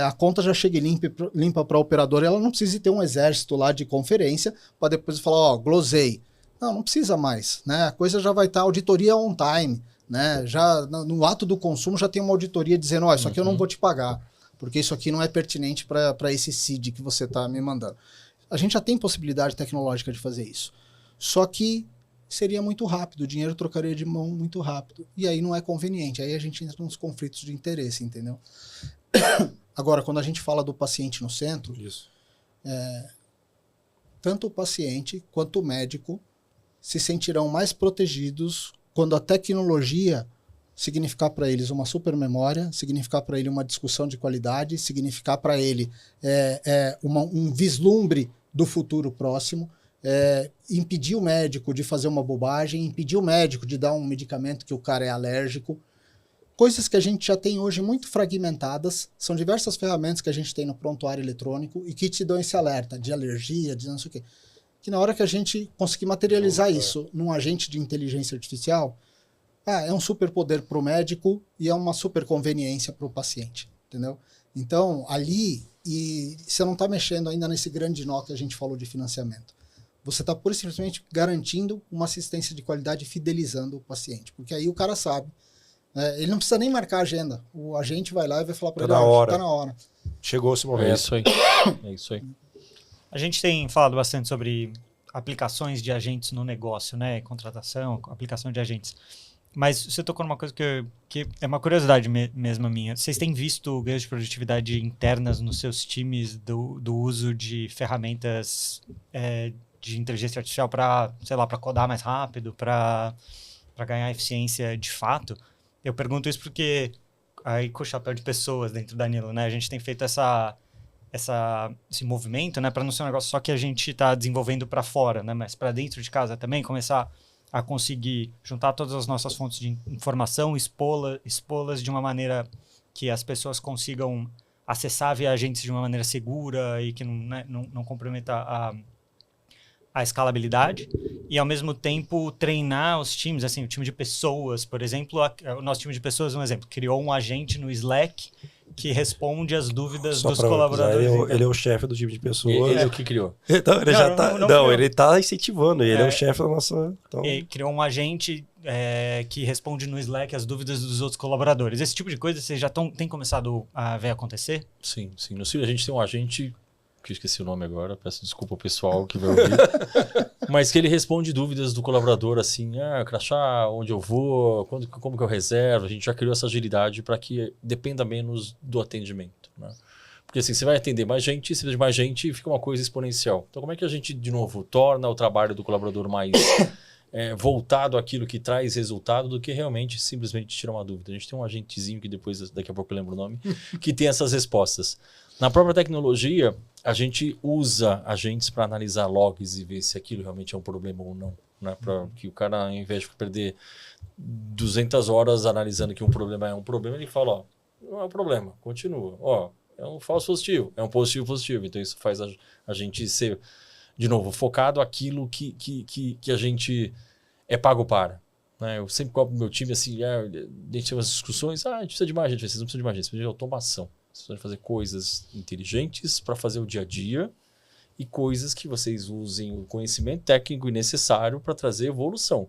a conta já chegue limpa para a operadora e ela não precise ter um exército lá de conferência para depois falar, glosei. Não precisa mais, né? A coisa já vai estar auditoria on time, né? Já no ato do consumo já tem uma auditoria dizendo, isso aqui eu não vou te pagar, porque isso aqui não é pertinente para esse CID que você está me mandando. A gente já tem possibilidade tecnológica de fazer isso. Só que seria muito rápido, o dinheiro trocaria de mão muito rápido. E aí não é conveniente, aí a gente entra nos conflitos de interesse, entendeu? Agora, quando a gente fala do paciente no centro, tanto o paciente quanto o médico se sentirão mais protegidos quando a tecnologia significar para eles uma supermemória, significar para ele uma discussão de qualidade, significar para ele um vislumbre do futuro próximo, impedir o médico de fazer uma bobagem, impedir o médico de dar um medicamento que o cara é alérgico. Coisas que a gente já tem hoje muito fragmentadas, são diversas ferramentas que a gente tem no prontuário eletrônico e que te dão esse alerta de alergia, de não sei o quê. Que na hora que a gente conseguir materializar isso num agente de inteligência artificial, é um superpoder para o médico e é uma super conveniência para o paciente, entendeu? Então, ali, e você não está mexendo ainda nesse grande nó que a gente falou de financiamento. Você está pura e simplesmente garantindo uma assistência de qualidade, fidelizando o paciente. Porque aí o cara sabe. Ele não precisa nem marcar a agenda. O agente vai lá e vai falar para ele, está na hora. Chegou esse momento. É isso aí. A gente tem falado bastante sobre aplicações de agentes no negócio, né? Contratação, aplicação de agentes. Mas você tocou numa coisa que é uma curiosidade mesmo minha. Vocês têm visto ganhos de produtividade internas nos seus times do uso de ferramentas de inteligência artificial para, sei lá, para codar mais rápido, para ganhar eficiência de fato? Eu pergunto isso porque aí com o chapéu de pessoas dentro da Nilo, né? A gente tem feito esse movimento, né? Para não ser um negócio só que a gente está desenvolvendo para fora, né? Mas para dentro de casa também, começar a conseguir juntar todas as nossas fontes de informação, expô-las de uma maneira que as pessoas consigam acessar via agentes de uma maneira segura e que não comprometa a escalabilidade, e ao mesmo tempo treinar os times, assim, o time de pessoas, por exemplo, o nosso time de pessoas, um exemplo, criou um agente no Slack que responde as dúvidas Só dos pra colaboradores. ele é o chefe do time de pessoas. Ele é o que criou. Então, ele Não, já não- tá. não Não, criou. ele tá incentivando, ele é É. o chefe da nossa. Então, E criou um agente que responde no Slack as dúvidas dos outros colaboradores. Esse tipo de coisa vocês já têm começado a ver acontecer? Sim, sim. No Cílio a gente tem um agente, que eu esqueci o nome agora, peço desculpa ao pessoal que vai ouvir, mas que ele responde dúvidas do colaborador, assim, crachá, onde eu vou, como que eu reservo. A gente já criou essa agilidade para que dependa menos do atendimento, né? Porque assim, você vai atender mais gente, se precisa de mais gente, fica uma coisa exponencial. Então como é que a gente, de novo, torna o trabalho do colaborador mais voltado àquilo que traz resultado do que realmente simplesmente tirar uma dúvida? A gente tem um agentezinho que depois, daqui a pouco eu lembro o nome, que tem essas respostas. Na própria tecnologia, a gente usa agentes para analisar logs e ver se aquilo realmente é um problema ou não, né? Para que o cara, ao invés de perder 200 horas analisando que um problema é um problema, ele fala, ó, não é um problema, continua. Ó, é um falso positivo, é um positivo positivo. Então isso faz a gente ser, de novo, focado aquilo que a gente é pago para. Né? Eu sempre cobro pro meu time assim, a gente tem umas discussões, a gente precisa de mais gente, vocês não precisam de mais gente, precisa de automação. Vocês precisam fazer coisas inteligentes para fazer o dia a dia e coisas que vocês usem o conhecimento técnico e necessário para trazer evolução.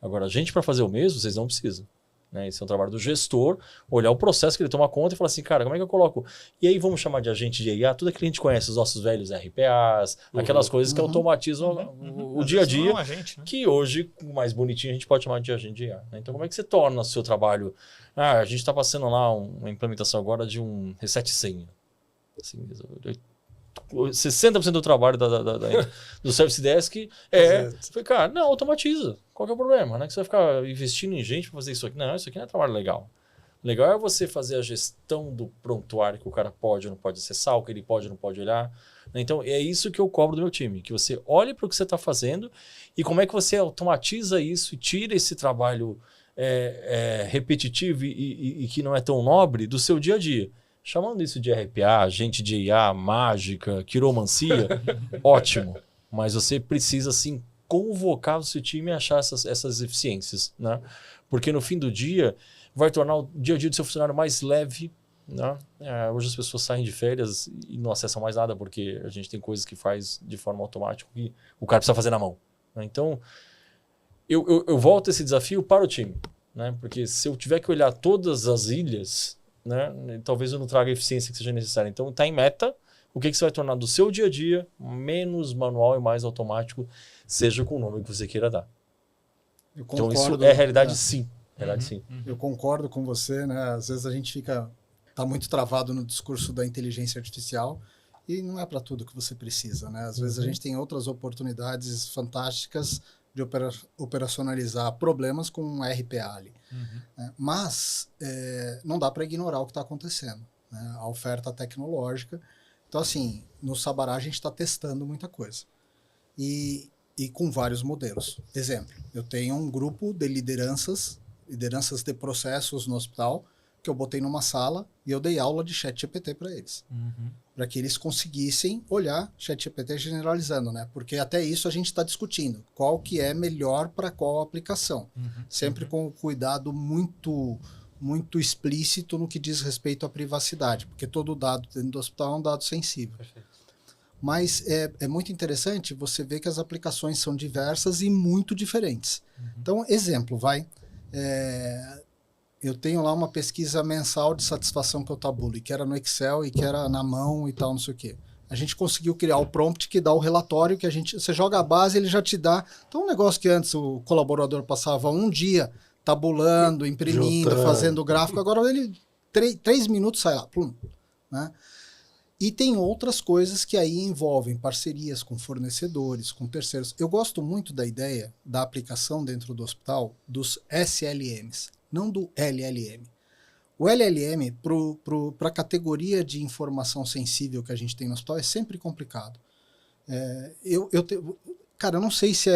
Agora, a gente para fazer o mesmo, vocês não precisam. Né? Esse é um trabalho do gestor, olhar o processo que ele toma conta e falar assim, cara, como é que eu coloco? E aí vamos chamar de agente de IA, tudo aquilo que a gente conhece, os nossos velhos RPAs, aquelas coisas que automatizam o dia a dia, Não, a gente, né? que hoje, mais bonitinho, a gente pode chamar de agente de IA. Né? Então, como é que você torna o seu trabalho... a gente está passando lá uma implementação agora de um reset senha. Assim, 60% do trabalho do Service Desk foi, cara, não, automatiza. Qual que é o problema? Não é que você vai ficar investindo em gente para fazer isso aqui. Não, isso aqui não é trabalho legal. Legal é você fazer a gestão do prontuário que o cara pode ou não pode acessar, o que ele pode ou não pode olhar. Então, é isso que eu cobro do meu time, que você olhe para o que você está fazendo e como é que você automatiza isso e tira esse trabalho repetitivo e que não é tão nobre do seu dia a dia. Chamando isso de RPA, agente de IA, mágica, quiromancia, ótimo. Mas você precisa, sim, convocar o seu time e achar essas eficiências, né? Porque no fim do dia, vai tornar o dia a dia do seu funcionário mais leve, né? Hoje as pessoas saem de férias e não acessam mais nada, porque a gente tem coisas que faz de forma automática que o cara precisa fazer na mão. Né? Então, eu volto esse desafio para o time, né? Porque se eu tiver que olhar todas as ilhas, né, talvez eu não traga a eficiência que seja necessária. Então, está em meta, o que você vai tornar do seu dia a dia menos manual e mais automático, seja com o nome que você queira dar. Então, isso é realidade, sim. Realidade, sim. Eu concordo com você, né? Às vezes a gente tá muito travado no discurso da inteligência artificial e não é para tudo que você precisa, né? Às vezes a gente tem outras oportunidades fantásticas de operacionalizar problemas com um RPA ali. Né? Mas não dá para ignorar o que está acontecendo, né? A oferta tecnológica. Então, assim, no Sabará a gente está testando muita coisa. E com vários modelos. Exemplo, eu tenho um grupo de lideranças de processos no hospital, que eu botei numa sala e eu dei aula de ChatGPT para eles. Para que eles conseguissem olhar ChatGPT generalizando, né? Porque até isso a gente está discutindo. Qual que é melhor para qual aplicação. Sempre com o cuidado muito, muito explícito no que diz respeito à privacidade. Porque todo dado dentro do hospital é um dado sensível. Perfeito. Mas é muito interessante você ver que as aplicações são diversas e muito diferentes. Então, exemplo, eu tenho lá uma pesquisa mensal de satisfação que eu tabulo, e que era no Excel, e que era na mão e tal, não sei o quê. A gente conseguiu criar o prompt que dá o relatório, que você joga a base, ele já te dá. Então, um negócio que antes o colaborador passava um dia tabulando, imprimindo, fazendo o gráfico, agora ele 3 minutos sai lá, plum, né? E tem outras coisas que aí envolvem parcerias com fornecedores, com terceiros. Eu gosto muito da ideia da aplicação dentro do hospital dos SLMs, não do LLM. O LLM, para a categoria de informação sensível que a gente tem no hospital, é sempre complicado. Cara, eu não sei se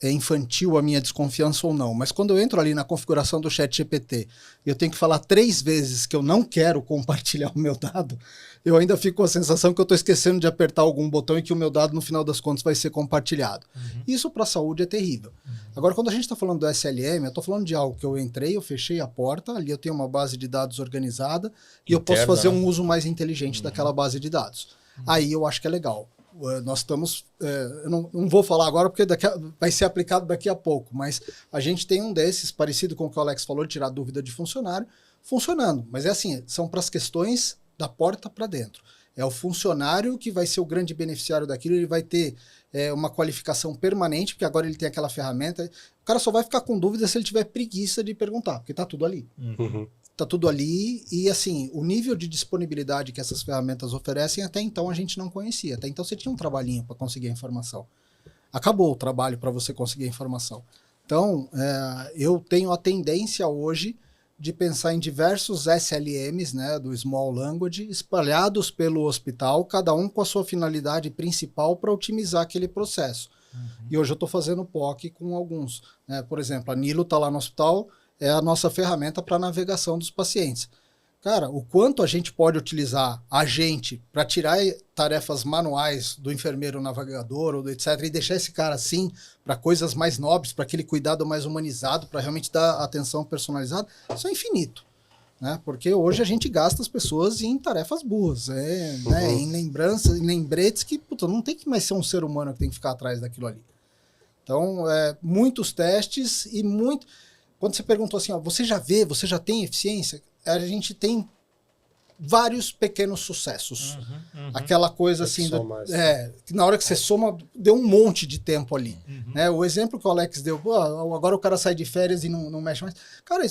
é infantil a minha desconfiança ou não, mas quando eu entro ali na configuração do ChatGPT e eu tenho que falar 3 vezes que eu não quero compartilhar o meu dado, eu ainda fico com a sensação que eu estou esquecendo de apertar algum botão e que o meu dado, no final das contas, vai ser compartilhado. Isso para a saúde é terrível. Agora, quando a gente está falando do SLM, eu estou falando de algo que eu entrei, eu fechei a porta, ali eu tenho uma base de dados organizada e eu posso fazer um uso mais inteligente daquela base de dados. Aí eu acho que é legal. Nós estamos, eu não vou falar agora porque vai ser aplicado daqui a pouco, mas a gente tem um desses, parecido com o que o Alex falou, de tirar dúvida de funcionário, funcionando. Mas é assim, são para as questões da porta para dentro. É o funcionário que vai ser o grande beneficiário daquilo, ele vai ter uma qualificação permanente, porque agora ele tem aquela ferramenta. O cara só vai ficar com dúvida se ele tiver preguiça de perguntar, porque está tudo ali. Tá tudo ali e, assim, o nível de disponibilidade que essas ferramentas oferecem, até então a gente não conhecia. Até então você tinha um trabalhinho para conseguir a informação. Acabou o trabalho para você conseguir a informação. Então, eu tenho a tendência hoje de pensar em diversos SLMs, né, do Small Language, espalhados pelo hospital, cada um com a sua finalidade principal para otimizar aquele processo. E hoje eu estou fazendo POC com alguns. Né? Por exemplo, a Nilo está lá no hospital, é a nossa ferramenta para navegação dos pacientes. Cara, o quanto a gente pode utilizar a gente para tirar tarefas manuais do enfermeiro navegador ou do etc. e deixar esse cara assim para coisas mais nobres, para aquele cuidado mais humanizado, para realmente dar atenção personalizada, isso é infinito. Né? Porque hoje a gente gasta as pessoas em tarefas burras, né? Em lembranças, em lembretes que não tem que mais ser um ser humano que tem que ficar atrás daquilo ali. Então, muitos testes e muito... Quando você perguntou assim, ó, você já tem eficiência? A gente tem vários pequenos sucessos. Aquela coisa assim, que na hora que você soma, deu um monte de tempo ali. Né? O exemplo que o Alex deu, agora o cara sai de férias e não mexe mais. Cara,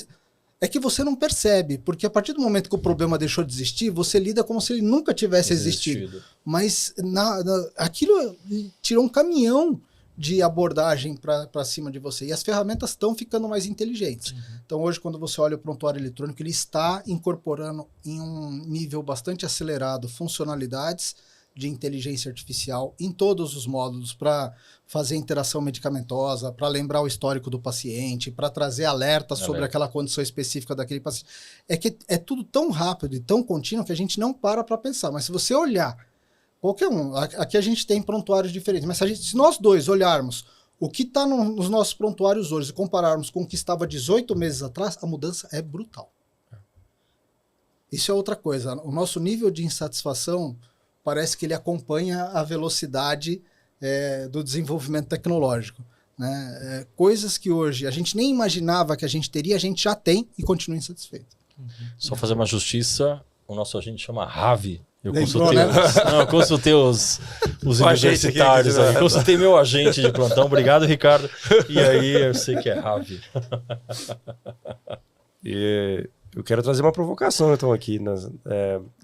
é que você não percebe, porque a partir do momento que o problema deixou de existir, você lida como se ele nunca tivesse existido. Mas aquilo tirou um caminhão de abordagem para cima de você. E as ferramentas estão ficando mais inteligentes. Então, hoje, quando você olha o prontuário eletrônico, ele está incorporando em um nível bastante acelerado funcionalidades de inteligência artificial em todos os módulos para fazer interação medicamentosa, para lembrar o histórico do paciente, para trazer alerta sobre aquela condição específica daquele paciente. É que é tudo tão rápido e tão contínuo que a gente não para pensar. Mas se você olhar qualquer um, aqui a gente tem prontuários diferentes, mas se nós dois olharmos o que está nos nossos prontuários hoje e compararmos com o que estava 18 meses atrás, a mudança é brutal. Isso é outra coisa. O nosso nível de insatisfação parece que ele acompanha a velocidade do desenvolvimento tecnológico. Né? Coisas que hoje a gente nem imaginava que a gente teria, a gente já tem e continua insatisfeito. Só fazer uma justiça, o nosso agente chama Ravi. Eu consultei os universitários aí. Consultei meu agente de plantão. Obrigado, Ricardo. E aí eu sei que é Ravi. E eu quero trazer uma provocação, então, aqui.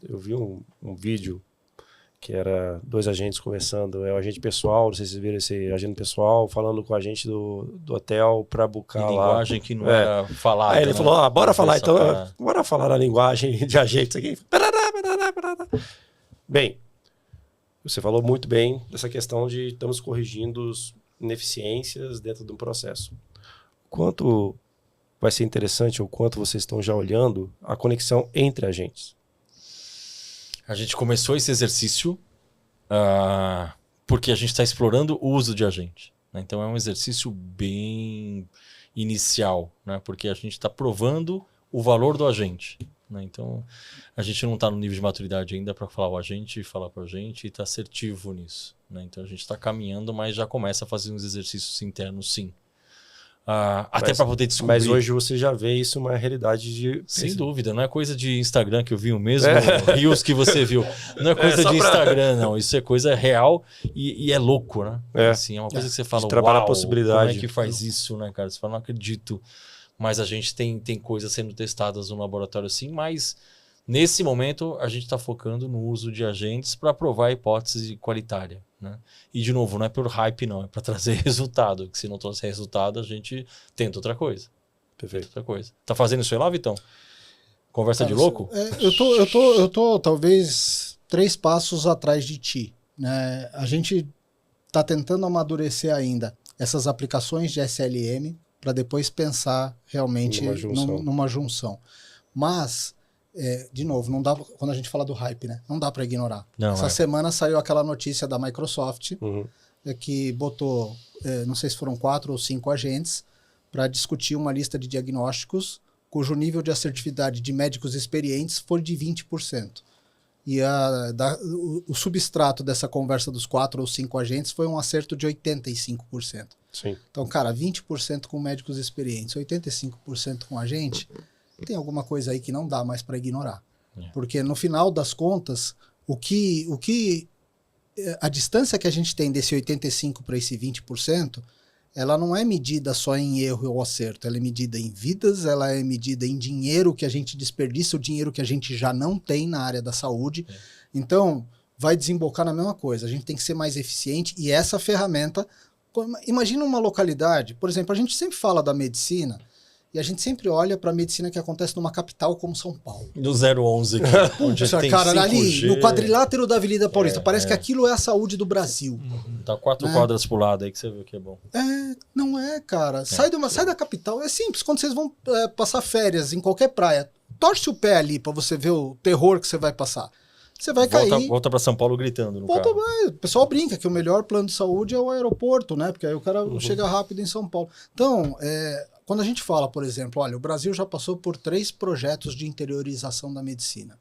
Eu vi um vídeo que era 2 agentes conversando. É o agente pessoal, não sei se vocês viram esse agente pessoal, falando com o agente do hotel para buscar lá. Linguagem que não era falada. Aí ele falou, bora falar, então, bora falar a linguagem de agentes aqui. Bem, você falou muito bem dessa questão de estamos corrigindo ineficiências dentro de um processo. Quanto vai ser interessante, ou quanto vocês estão já olhando a conexão entre agentes? A gente começou esse exercício porque a gente está explorando o uso de agente. Né? Então é um exercício bem inicial, né? Porque a gente está provando o valor do agente. Né? Então a gente não está no nível de maturidade ainda para falar o agente, falar para o agente e estar assertivo nisso. Né? Então a gente está caminhando, mas já começa a fazer uns exercícios internos, sim. Até para poder descobrir. Mas hoje você já vê isso uma realidade de... Sem dúvida, não é coisa de Instagram que eu vi o mesmo, Reels que você viu. Não é coisa de Instagram, não. Isso é coisa real e é louco, né? Assim, é uma coisa que você fala, trabalha a possibilidade. Como é que faz isso, né, cara? Você fala, não acredito. Mas a gente tem coisas sendo testadas no laboratório sim, mas nesse momento a gente está focando no uso de agentes para provar a hipótese qualitária. Né? E de novo, não é por hype não, é para trazer resultado, que se não trouxer resultado a gente tenta outra coisa. Perfeito. Outra coisa. Tá fazendo isso aí lá, Vitão? Conversa de louco? Eu tô talvez 3 passos atrás de ti. Né? A gente tá tentando amadurecer ainda essas aplicações de SLM para depois pensar realmente numa junção. Mas, de novo, não dá, quando a gente fala do hype, né? Não dá para ignorar. Essa semana saiu aquela notícia da Microsoft que botou, não sei se foram 4 ou 5 agentes para discutir uma lista de diagnósticos cujo nível de assertividade de médicos experientes for de 20%. E o substrato dessa conversa dos 4 ou 5 agentes foi um acerto de 85%. Sim. Então, cara, 20% com médicos experientes, 85% com agente, tem alguma coisa aí que não dá mais para ignorar. Porque no final das contas, a distância que a gente tem desse 85% para esse 20%, ela não é medida só em erro ou acerto, ela é medida em vidas, ela é medida em dinheiro que a gente desperdiça, o dinheiro que a gente já não tem na área da saúde. Então, vai desembocar na mesma coisa, a gente tem que ser mais eficiente e essa ferramenta, imagina uma localidade, por exemplo, a gente sempre fala da medicina e a gente sempre olha para a medicina que acontece numa capital como São Paulo. Do 011 aqui, onde tem cara, 5G. Ali, no quadrilátero da Avenida Paulista, parece que aquilo é a saúde do Brasil. Tá 4 quadras pro lado aí que você vê que é bom. Não é, cara. Sai da capital. É simples. Quando vocês vão passar férias em qualquer praia, torce o pé ali pra você ver o terror que você vai passar. Você vai cair. Volta pra São Paulo gritando no carro. O pessoal brinca que o melhor plano de saúde é o aeroporto, né? Porque aí o cara chega rápido em São Paulo. Então, quando a gente fala, por exemplo, olha, o Brasil já passou por 3 projetos de interiorização da medicina.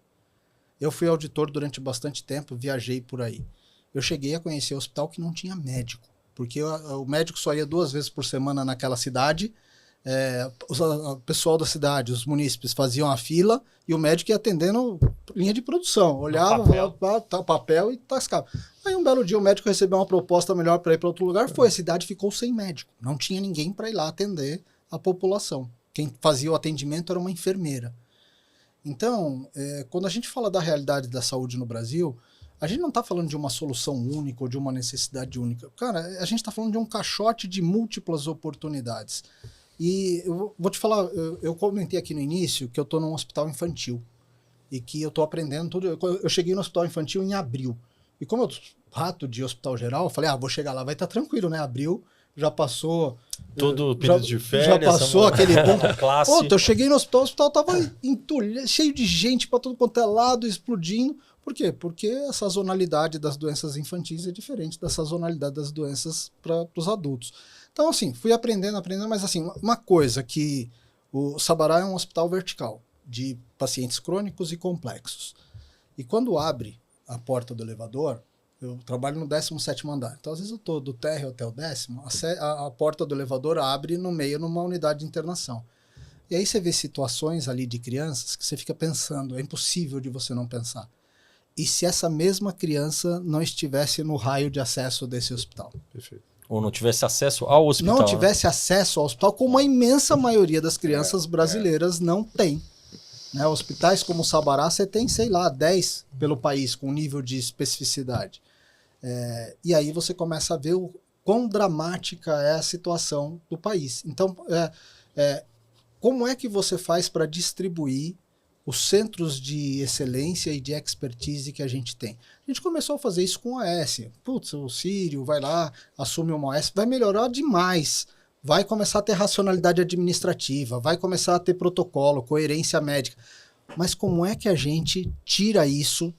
Eu fui auditor durante bastante tempo, viajei por aí. Eu cheguei a conhecer um hospital que não tinha médico, porque o médico só ia 2 vezes por semana naquela cidade, o pessoal da cidade, os munícipes faziam a fila e o médico ia atendendo linha de produção, olhava, papel e tascava. Aí um belo dia o médico recebeu uma proposta melhor para ir para outro lugar, a cidade ficou sem médico, não tinha ninguém para ir lá atender a população. Quem fazia o atendimento era uma enfermeira. Então, quando a gente fala da realidade da saúde no Brasil, a gente não está falando de uma solução única ou de uma necessidade única. Cara, a gente está falando de um caixote de múltiplas oportunidades. E eu vou te falar, eu comentei aqui no início que eu estou num hospital infantil e que eu estou aprendendo tudo. Eu cheguei no hospital infantil em abril. E como eu rato de hospital geral, eu falei, vou chegar lá, vai estar tranquilo, né? Abril já passou... Todo período de férias. Já passou aquele ponto. Classe. Eu cheguei no hospital, o hospital estava cheio de gente para todo quanto é lado, explodindo. Por quê? Porque a sazonalidade das doenças infantis é diferente da sazonalidade das doenças para os adultos. Então, assim, fui aprendendo, mas assim, uma coisa que o Sabará é um hospital vertical, de pacientes crônicos e complexos. E quando abre a porta do elevador, eu trabalho no 17º andar. Então, às vezes eu estou do térreo até o 10º, a porta do elevador abre no meio, numa unidade de internação. E aí você vê situações ali de crianças que você fica pensando, é impossível de você não pensar. E se essa mesma criança não estivesse no raio de acesso desse hospital? Perfeito. Ou não tivesse acesso ao hospital. Não tivesse acesso ao hospital, como a imensa maioria das crianças brasileiras não tem. Né? Hospitais como o Sabará, você tem, sei lá, 10 pelo país, com nível de especificidade. E aí você começa a ver o quão dramática é a situação do país. Então, como é que você faz para distribuir os centros de excelência e de expertise que a gente tem? A gente começou a fazer isso com o OS. Putz, o Sírio vai lá, assume uma OS, vai melhorar demais. Vai começar a ter racionalidade administrativa, vai começar a ter protocolo, coerência médica. Mas como é que a gente tira isso?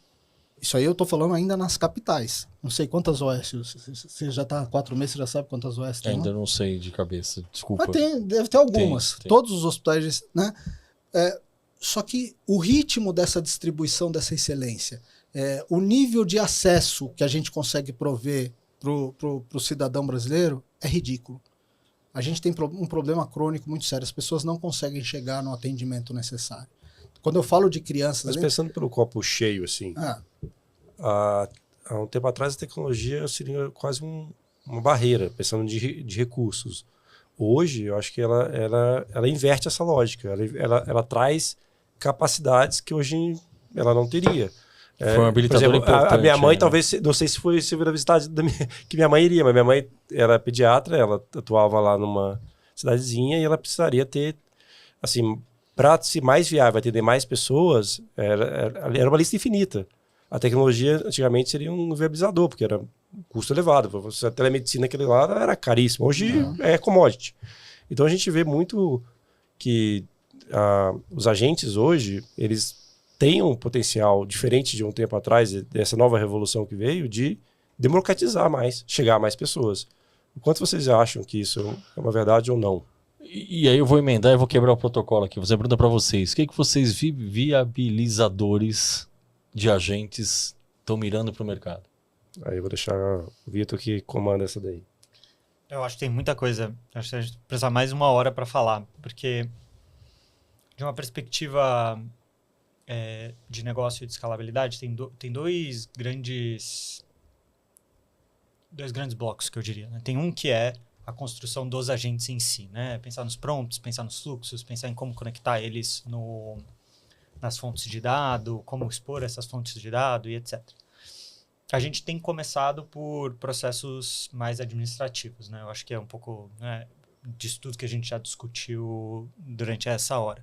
Isso aí eu estou falando ainda nas capitais. Não sei quantas OS. Você já está há 4 meses, você já sabe quantas OS tem? Ainda não sei de cabeça, desculpa. Mas deve ter algumas. Tem. Todos os hospitais, né? Só que o ritmo dessa distribuição dessa excelência, o nível de acesso que a gente consegue prover para o cidadão brasileiro é ridículo. A gente tem um problema crônico muito sério. As pessoas não conseguem chegar no atendimento necessário. Quando eu falo de crianças... Mas pensando pelo copo cheio, assim, há um tempo atrás a tecnologia seria quase uma barreira, pensando de recursos. Hoje, eu acho que ela inverte essa lógica. Ela traz capacidades que hoje ela não teria. Foi um habilitador por exemplo, importante. A minha mãe, talvez, não sei se foi a visitar que minha mãe iria, mas minha mãe era é pediatra, ela atuava lá numa cidadezinha e ela precisaria ter, assim, para ser mais viável, atender mais pessoas, era uma lista infinita. A tecnologia, antigamente, seria um viabilizador, porque era custo elevado. A telemedicina, aquele lá, era caríssimo. Hoje é commodity. Então, a gente vê muito que os agentes hoje, eles têm um potencial diferente de um tempo atrás, dessa nova revolução que veio, de democratizar mais, chegar a mais pessoas. O quanto vocês acham que isso é uma verdade ou não? E aí eu vou emendar e vou quebrar o protocolo aqui. Vou fazer uma pergunta para vocês. O que vocês viabilizadores de agentes estão mirando para o mercado? Aí eu vou deixar o Vitor que comanda essa daí. Eu acho que tem muita coisa. Acho que a gente precisa mais uma hora para falar, porque de uma perspectiva de negócio e de escalabilidade, tem dois grandes blocos que eu diria, né? Tem um que é a construção dos agentes em si, né? Pensar nos prompts, pensar nos fluxos, pensar em como conectar eles nas fontes de dado, como expor essas fontes de dado e etc. A gente tem começado por processos mais administrativos, né? Eu acho que é um pouco, né, disso tudo que a gente já discutiu durante essa hora.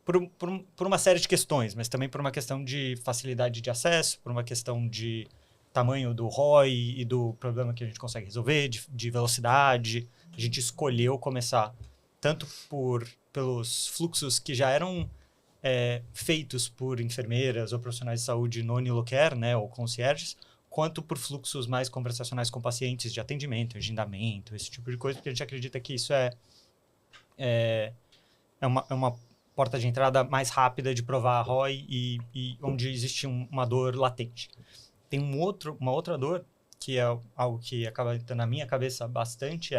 Por uma série de questões, mas também por uma questão de facilidade de acesso, por uma questão de tamanho do ROI e do problema que a gente consegue resolver, de velocidade. A gente escolheu começar tanto pelos fluxos que já eram feitos por enfermeiras ou profissionais de saúde no NiloCare, né, ou concierges, quanto por fluxos mais conversacionais com pacientes de atendimento, agendamento, esse tipo de coisa, porque a gente acredita que isso é uma porta de entrada mais rápida de provar a ROI e onde existe uma dor latente. Tem uma outra dor, que é algo que acaba entrando na minha cabeça bastante,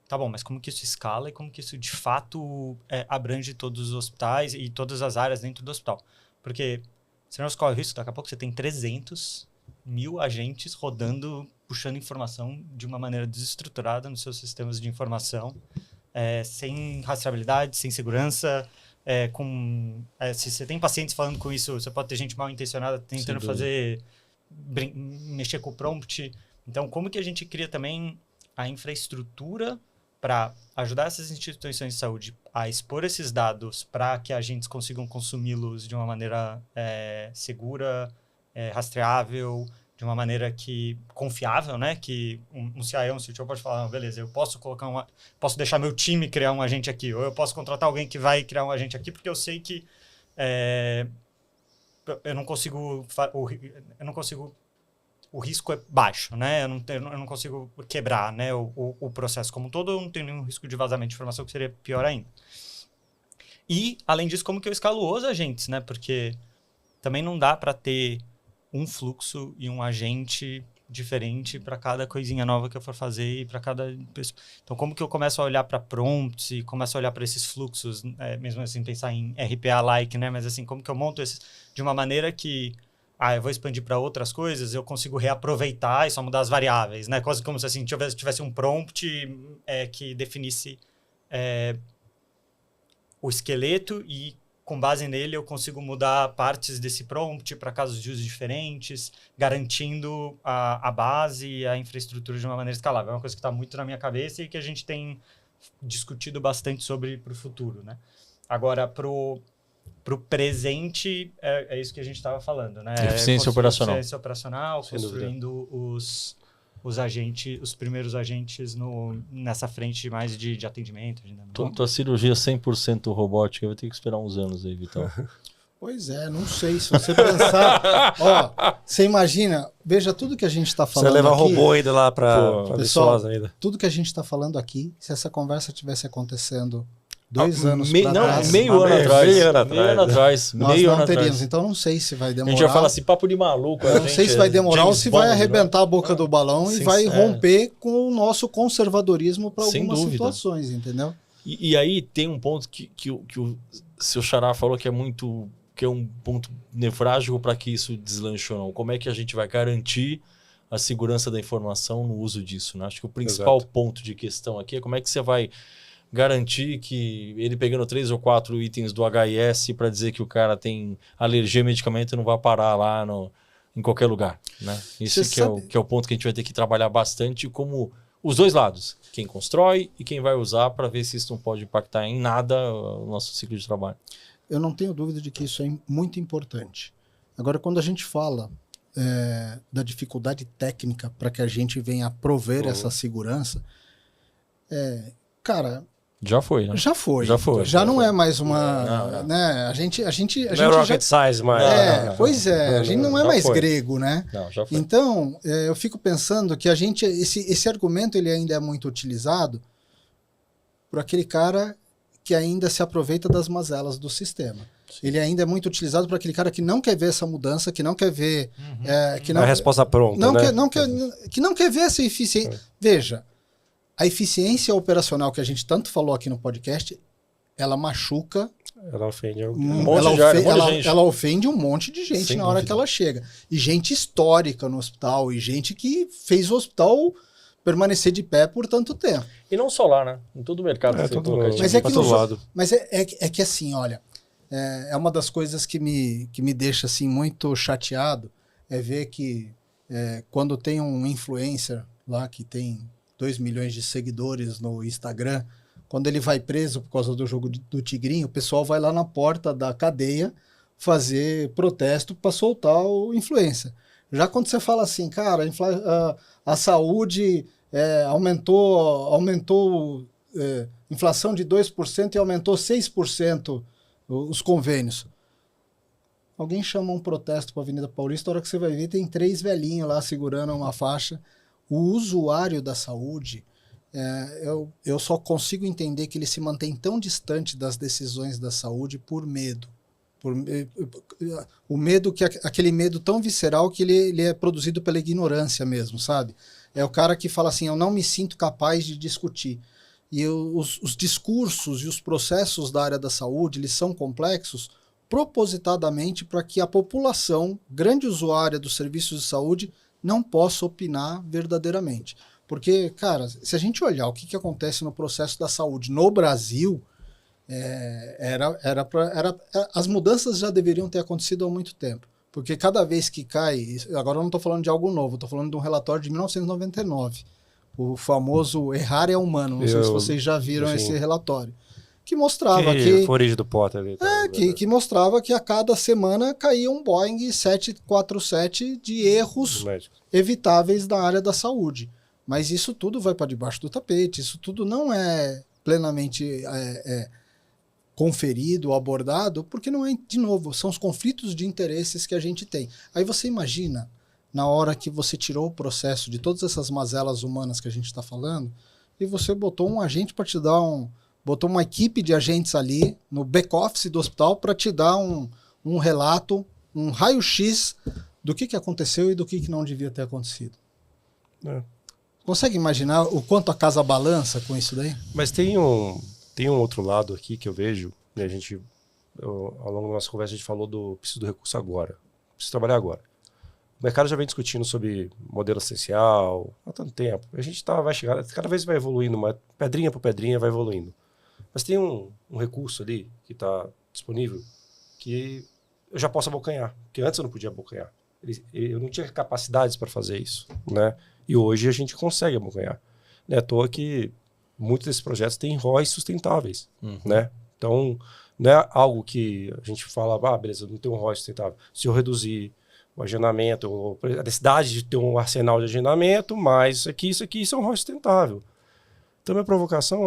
tá bom, mas como que isso escala e como que isso de fato abrange todos os hospitais e todas as áreas dentro do hospital? Porque você não corre o risco, daqui a pouco você tem 300.000 agentes rodando, puxando informação de uma maneira desestruturada nos seus sistemas de informação, sem rastreabilidade, sem segurança, se você tem pacientes falando com isso, você pode ter gente mal intencionada tentando mexer com o prompt. Então, como que a gente cria também a infraestrutura para ajudar essas instituições de saúde a expor esses dados para que agentes consigam consumi-los de uma maneira segura, rastreável, de uma maneira confiável, né? Que um CIO, um CTO pode falar, beleza, eu posso posso deixar meu time criar um agente aqui, ou eu posso contratar alguém que vai criar um agente aqui, porque eu sei que eu não consigo, o risco é baixo, né? Eu não consigo quebrar, né, o processo como um todo, eu não tenho nenhum risco de vazamento de informação, que seria pior ainda. E, além disso, como que eu escalo os agentes, né? Porque também não dá para ter um fluxo e um agente diferente para cada coisinha nova que eu for fazer e para cada pessoa. Então, como que eu começo a olhar para prompts e começo a olhar para esses fluxos, mesmo assim, pensar em RPA-like, né? Mas assim, como que eu monto esses de uma maneira que eu vou expandir para outras coisas, eu consigo reaproveitar e só mudar as variáveis, né? Quase como se assim, tivesse um prompt que definisse o esqueleto e com base nele eu consigo mudar partes desse prompt para casos de uso diferentes, garantindo a base e a infraestrutura de uma maneira escalável. É uma coisa que está muito na minha cabeça e que a gente tem discutido bastante sobre para o futuro, né? Agora, pro presente, é isso que a gente estava falando, né? Eficiência operacional. Eficiência operacional, construindo os agentes, os primeiros agentes nessa frente mais de atendimento. Tua cirurgia 100% robótica vai ter que esperar uns anos aí, Vitão. Pois é, não sei. Se você pensar... você imagina, veja tudo que a gente está falando aqui. Você leva robô ainda lá para Viçosa ainda. Tudo que a gente está falando aqui, se essa conversa tivesse acontecendo 2 anos para trás... Meio ano atrás. Nós não teríamos. Então, não sei se vai demorar. A gente já fala assim, papo de maluco. Eu não sei se vai demorar ou se vai arrebentar a boca do balão e vai romper com o nosso conservadorismo para algumas situações, entendeu? E aí tem um ponto que o seu xará falou que é um ponto nefrágico para que isso deslanche ou não. Como é que a gente vai garantir a segurança da informação no uso disso, né? Acho que o principal ponto de questão aqui é como é que você vai garantir que ele pegando 3 ou 4 itens do HIS para dizer que o cara tem alergia a medicamento não vai parar lá em qualquer lugar, né? Isso que é o ponto que a gente vai ter que trabalhar bastante, como os dois lados, quem constrói e quem vai usar, para ver se isso não pode impactar em nada o nosso ciclo de trabalho. Eu não tenho dúvida de que isso é muito importante. Agora, quando a gente fala da dificuldade técnica para que a gente venha prover essa segurança, cara... Já foi, né? Já foi. Já não é mais uma... Né? A gente não é rocket science mais. Pois é. A gente não é mais foi. grego, né? Não, já foi. Então, eu fico pensando que esse argumento ele ainda é muito utilizado por aquele cara que ainda se aproveita das mazelas do sistema. Sim. Ele ainda é muito utilizado por aquele cara que não quer ver essa mudança, que não quer ver... que não, a resposta pronta, que não quer ver essa eficiência. Veja, a eficiência operacional que a gente tanto falou aqui no podcast, ela machuca... Ela ofende ela ofende um monte de gente na hora que ela chega. E gente histórica no hospital, e gente que fez o hospital permanecer de pé por tanto tempo. E não só lá, né? Em todo o mercado. Mas é que assim, olha, é uma das coisas que me deixa assim, muito chateado, é ver que quando tem um influencer lá que tem 2 milhões de seguidores no Instagram, quando ele vai preso por causa do jogo do Tigrinho, o pessoal vai lá na porta da cadeia fazer protesto para soltar o influencer. Já quando você fala assim, cara, a saúde aumentou inflação de 2% e aumentou 6% os convênios. Alguém chama um protesto para a Avenida Paulista, a hora que você vai ver, tem 3 velhinhos lá segurando uma faixa. O usuário da saúde, eu só consigo entender que ele se mantém tão distante das decisões da saúde por medo. O medo, aquele medo tão visceral que ele é produzido pela ignorância mesmo, sabe? É o cara que fala assim, eu não me sinto capaz de discutir. E os discursos e os processos da área da saúde, eles são complexos propositadamente para que a população, grande usuária dos serviços de saúde, não possa opinar verdadeiramente. Porque, cara, se a gente olhar o que acontece no processo da saúde no Brasil, as mudanças já deveriam ter acontecido há muito tempo. Porque cada vez que cai... Agora eu não estou falando de algo novo, estou falando de um relatório de 1999. O famoso Errar é Humano. Não sei se vocês já viram esse relatório. Que mostrava que... Foi a origem do Potter ali. Que mostrava que a cada semana caía um Boeing 747 de erros evitáveis da área da saúde. Mas isso tudo vai para debaixo do tapete, isso tudo não é plenamente conferido, abordado, porque não é, de novo, são os conflitos de interesses que a gente tem. Aí você imagina, na hora que você tirou o processo de todas essas mazelas humanas que a gente está falando, e você botou um agente para te dar botou uma equipe de agentes ali no back-office do hospital para te dar um relato, um raio-x do que aconteceu e do que não devia ter acontecido. Consegue imaginar o quanto a casa balança com isso daí? Mas tem um outro lado aqui que eu vejo, né, ao longo da nossa conversa a gente falou preciso do recurso agora, preciso trabalhar agora. O mercado já vem discutindo sobre modelo assistencial há tanto tempo. A gente vai chegar, cada vez vai evoluindo, pedrinha por pedrinha vai evoluindo. Mas tem um recurso ali que está disponível que eu já posso abocanhar, porque antes eu não podia abocanhar. Eu não tinha capacidades para fazer isso, né? E hoje a gente consegue abocanhar. Não é à toa que muitos desses projetos têm ROIs sustentáveis, né? Então, não é algo que a gente fala, beleza, não tem um ROI sustentável. Se eu reduzir o agendamento, a necessidade de ter um arsenal de agendamento, mais isso aqui é um ROI sustentável. Então, minha provocação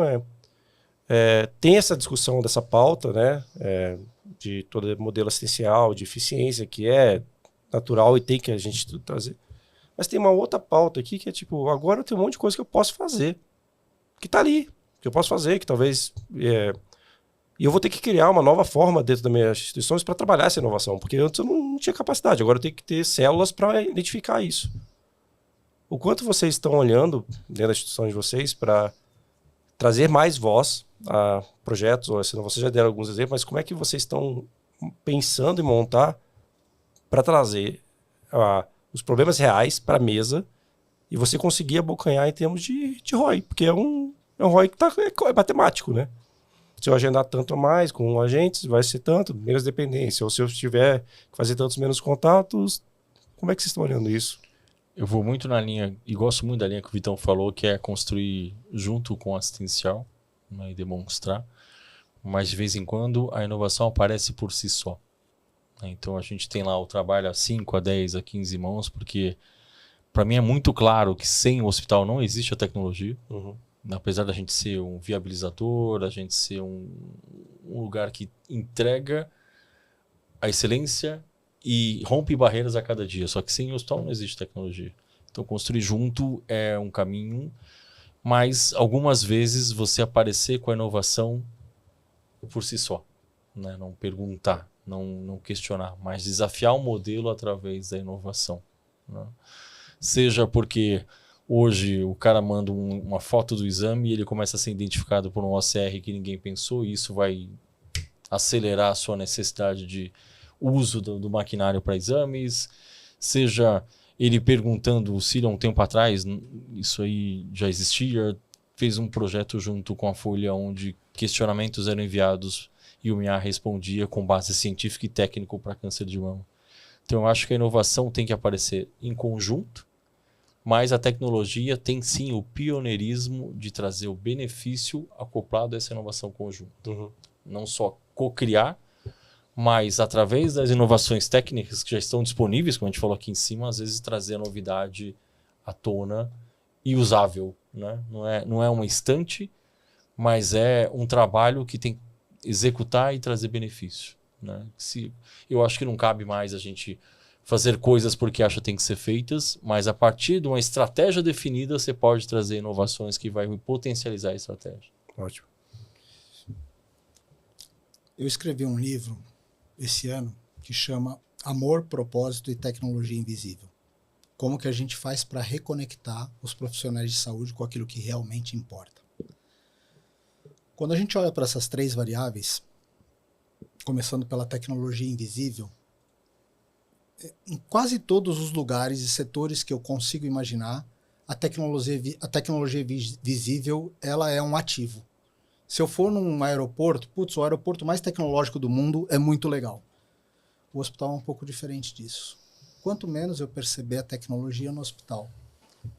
tem essa discussão dessa pauta, né? De todo modelo assistencial, de eficiência, que é natural e tem que a gente trazer. Mas tem uma outra pauta aqui que é tipo, agora eu tenho um monte de coisa que eu posso fazer, que está ali, que eu posso fazer, que talvez... E eu vou ter que criar uma nova forma dentro das minhas instituições para trabalhar essa inovação, porque antes eu não tinha capacidade, agora eu tenho que ter células para identificar isso. O quanto vocês estão olhando dentro da instituição de vocês para trazer mais voz a projetos, ou se não, vocês já deram alguns exemplos, mas como é que vocês estão pensando em montar para trazer os problemas reais para a mesa e você conseguir abocanhar em termos de ROI, porque é um ROI que é matemático, né? Se eu agendar tanto a mais com agentes, vai ser tanto, menos dependência. Ou se eu tiver que fazer tantos menos contatos, como é que vocês estão olhando isso? Eu vou muito na linha, e gosto muito da linha que o Vitão falou, que é construir junto com o assistencial, né, e demonstrar, mas de vez em quando a inovação aparece por si só. Então a gente tem lá o trabalho a 5, a 10, a 15 mãos, porque para mim é muito claro que sem o hospital não existe a tecnologia. Apesar da gente ser um viabilizador, a gente ser um lugar que entrega a excelência e rompe barreiras a cada dia. Só que sem o hospital não existe tecnologia. Então construir junto é um caminho, mas algumas vezes você aparecer com a inovação por si só, né? Não perguntar, não questionar, mas desafiar o modelo através da inovação, né? Seja porque hoje o cara manda uma foto do exame e ele começa a ser identificado por um OCR que ninguém pensou, e isso vai acelerar a sua necessidade de uso do maquinário para exames, seja ele perguntando se há um tempo atrás, isso aí já existia, fez um projeto junto com a Folha onde questionamentos eram enviados e o MIA respondia com base científica e técnico para câncer de mama. Então eu acho que a inovação tem que aparecer em conjunto, mas a tecnologia tem sim o pioneirismo de trazer o benefício acoplado a essa inovação conjunta. Não só co-criar, mas através das inovações técnicas que já estão disponíveis, como a gente falou aqui em cima, às vezes trazer a novidade à tona e usável, né? Não é uma estante, mas é um trabalho que tem que executar e trazer benefício, né? Eu acho que não cabe mais a gente fazer coisas porque acha que tem que ser feitas, mas a partir de uma estratégia definida você pode trazer inovações que vai potencializar a estratégia. Ótimo. Eu escrevi um livro esse ano que chama Amor, Propósito e Tecnologia Invisível. Como que a gente faz para reconectar os profissionais de saúde com aquilo que realmente importa. Quando a gente olha para essas 3 variáveis, começando pela tecnologia invisível, em quase todos os lugares e setores que eu consigo imaginar, a tecnologia visível ela é um ativo. Se eu for num aeroporto, o aeroporto mais tecnológico do mundo é muito legal. O hospital é um pouco diferente disso. Quanto menos eu perceber a tecnologia no hospital,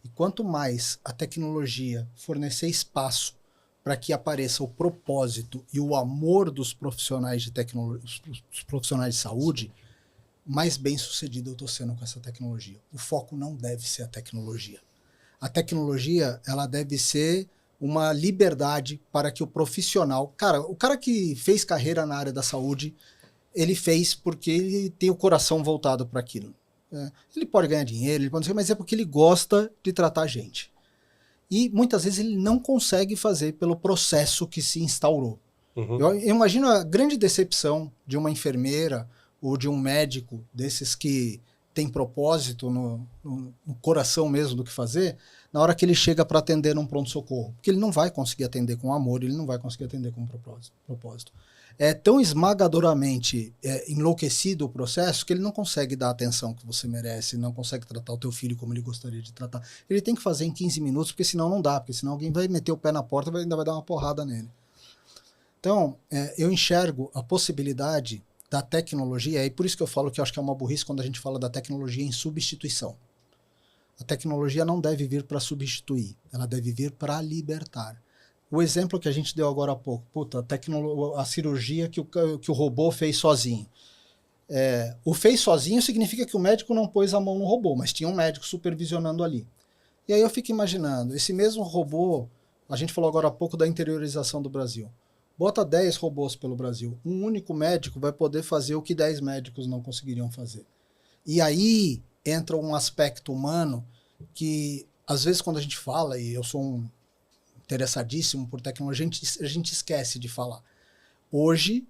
e quanto mais a tecnologia fornecer espaço para que apareça o propósito e o amor dos profissionais de dos profissionais de saúde, mais bem sucedido eu estou sendo com essa tecnologia. O foco não deve ser a tecnologia. A tecnologia ela deve ser uma liberdade para que o profissional... o cara que fez carreira na área da saúde, ele fez porque ele tem o coração voltado para aquilo. Ele pode ganhar dinheiro, mas é porque ele gosta de tratar a gente. E muitas vezes ele não consegue fazer pelo processo que se instaurou. Eu imagino a grande decepção de uma enfermeira ou de um médico desses que tem propósito no coração mesmo do que fazer, na hora que ele chega para atender num pronto-socorro. Porque ele não vai conseguir atender com amor, ele não vai conseguir atender com propósito. É tão esmagadoramente enlouquecido o processo que ele não consegue dar a atenção que você merece, não consegue tratar o teu filho como ele gostaria de tratar. Ele tem que fazer em 15 minutos, porque senão não dá, porque senão alguém vai meter o pé na porta e ainda vai dar uma porrada nele. Então, eu enxergo a possibilidade da tecnologia, e por isso que eu falo que eu acho que é uma burrice quando a gente fala da tecnologia em substituição. A tecnologia não deve vir para substituir, ela deve vir para libertar. O exemplo que a gente deu agora há pouco, a cirurgia que o robô fez sozinho. O fez sozinho significa que o médico não pôs a mão no robô, mas tinha um médico supervisionando ali. E aí eu fico imaginando, esse mesmo robô, a gente falou agora há pouco da interiorização do Brasil. Bota 10 robôs pelo Brasil. Um único médico vai poder fazer o que 10 médicos não conseguiriam fazer. E aí entra um aspecto humano que, às vezes, quando a gente fala, e eu sou interessadíssimo por tecnologia, a gente esquece de falar. Hoje,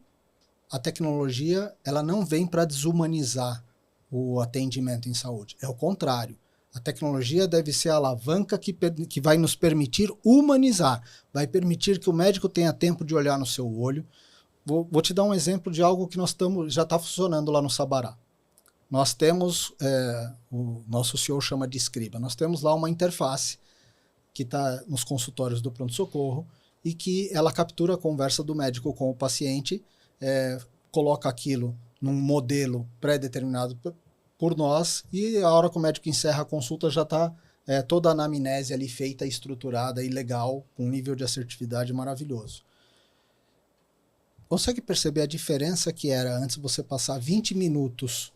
a tecnologia ela não vem para desumanizar o atendimento em saúde. É o contrário. A tecnologia deve ser a alavanca que vai nos permitir humanizar, vai permitir que o médico tenha tempo de olhar no seu olho. Vou te dar um exemplo de algo que já está funcionando lá no Sabará. Nós temos, o nosso CEO chama de Escriba, nós temos lá uma interface que está nos consultórios do pronto-socorro e que ela captura a conversa do médico com o paciente, coloca aquilo num modelo pré-determinado por nós, e a hora que o médico encerra a consulta já está toda a anamnese ali feita, estruturada e legal, com um nível de assertividade maravilhoso. consegue perceber a diferença que era antes você passar 20 minutos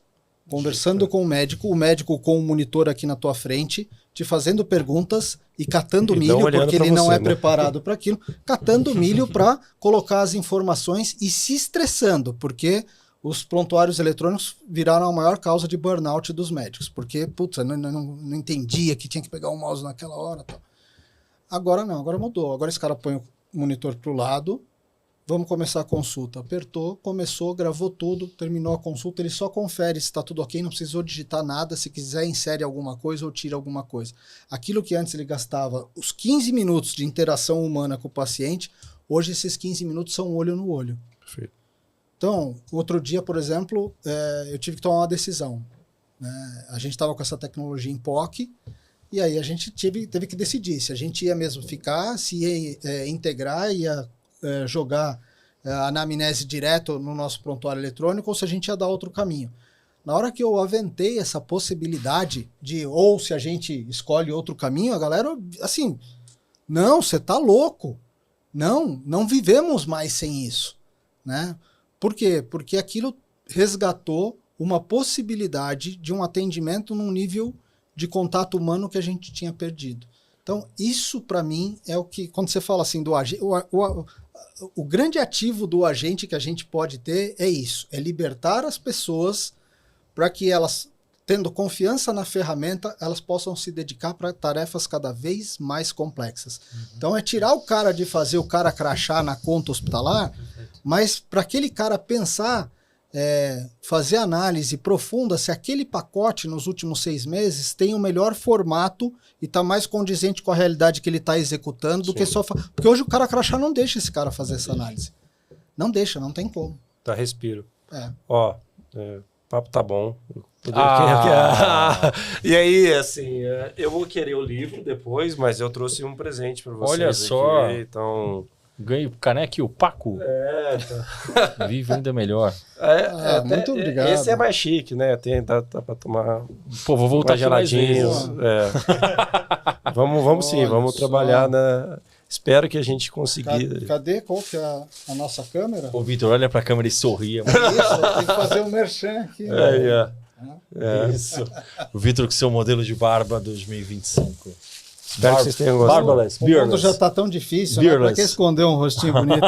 conversando com o médico com o monitor aqui na tua frente, te fazendo perguntas e catando milho, porque ele não é preparado para aquilo, catando milho para colocar as informações e se estressando, porque os prontuários eletrônicos viraram a maior causa de burnout dos médicos, porque, putz, eu não entendia que tinha que pegar o mouse naquela hora. Tal. Agora não, agora mudou. Agora esse cara põe o monitor para o lado, vamos começar a consulta. Apertou, começou, gravou tudo, terminou a consulta, ele só confere se está tudo ok, não precisou digitar nada, se quiser insere alguma coisa ou tira alguma coisa. Aquilo que antes ele gastava os 15 minutos de interação humana com o paciente, hoje esses 15 minutos são olho no olho. Perfeito. Então, outro dia, por exemplo, eu tive que tomar uma decisão. Né? A gente estava com essa tecnologia em POC, e aí a gente teve que decidir se a gente ia mesmo ficar, se ia integrar, ia jogar a anamnese direto no nosso prontuário eletrônico, ou se a gente ia dar outro caminho. Na hora que eu aventei essa possibilidade de, ou se a gente escolhe outro caminho, a galera, assim, não, você tá louco. Não vivemos mais sem isso. Né? Por quê? Porque aquilo resgatou uma possibilidade de um atendimento num nível de contato humano que a gente tinha perdido. Então, isso para mim é o que, quando você fala assim do agente, o grande ativo do agente que a gente pode ter é isso, é libertar as pessoas para que elas, tendo confiança na ferramenta, elas possam se dedicar para tarefas cada vez mais complexas. Então, é tirar o cara de fazer o cara crachar na conta hospitalar, mas para aquele cara pensar, fazer análise profunda se aquele pacote nos últimos 6 meses tem o melhor formato e está mais condizente com a realidade que ele está executando do que só... Porque hoje o cara crachá não deixa esse cara fazer essa análise. Não deixa, não tem como. Tá, respiro. Ó, o papo tá bom. E aí, assim, eu vou querer o livro depois, mas eu trouxe um presente para vocês. Olha só. Aqui, então... Ganhei o caneca e o Paco. Tá. Vive ainda melhor. Muito obrigado. Esse é mais chique, né? Dá para tomar. Pô, vou voltar geladinho. Vamos sim, vamos trabalhar na. Espero que a gente consiga. Cadê? Qual que é a nossa câmera? Ô, Vitor, olha pra câmera e sorria. Isso, tem que fazer um merchan aqui. Isso. O Vitor com seu modelo de barba 2025. Espero que vocês tenham gostado. Barbaless, o mundo já tá tão difícil, né? Pra que esconder um rostinho bonito?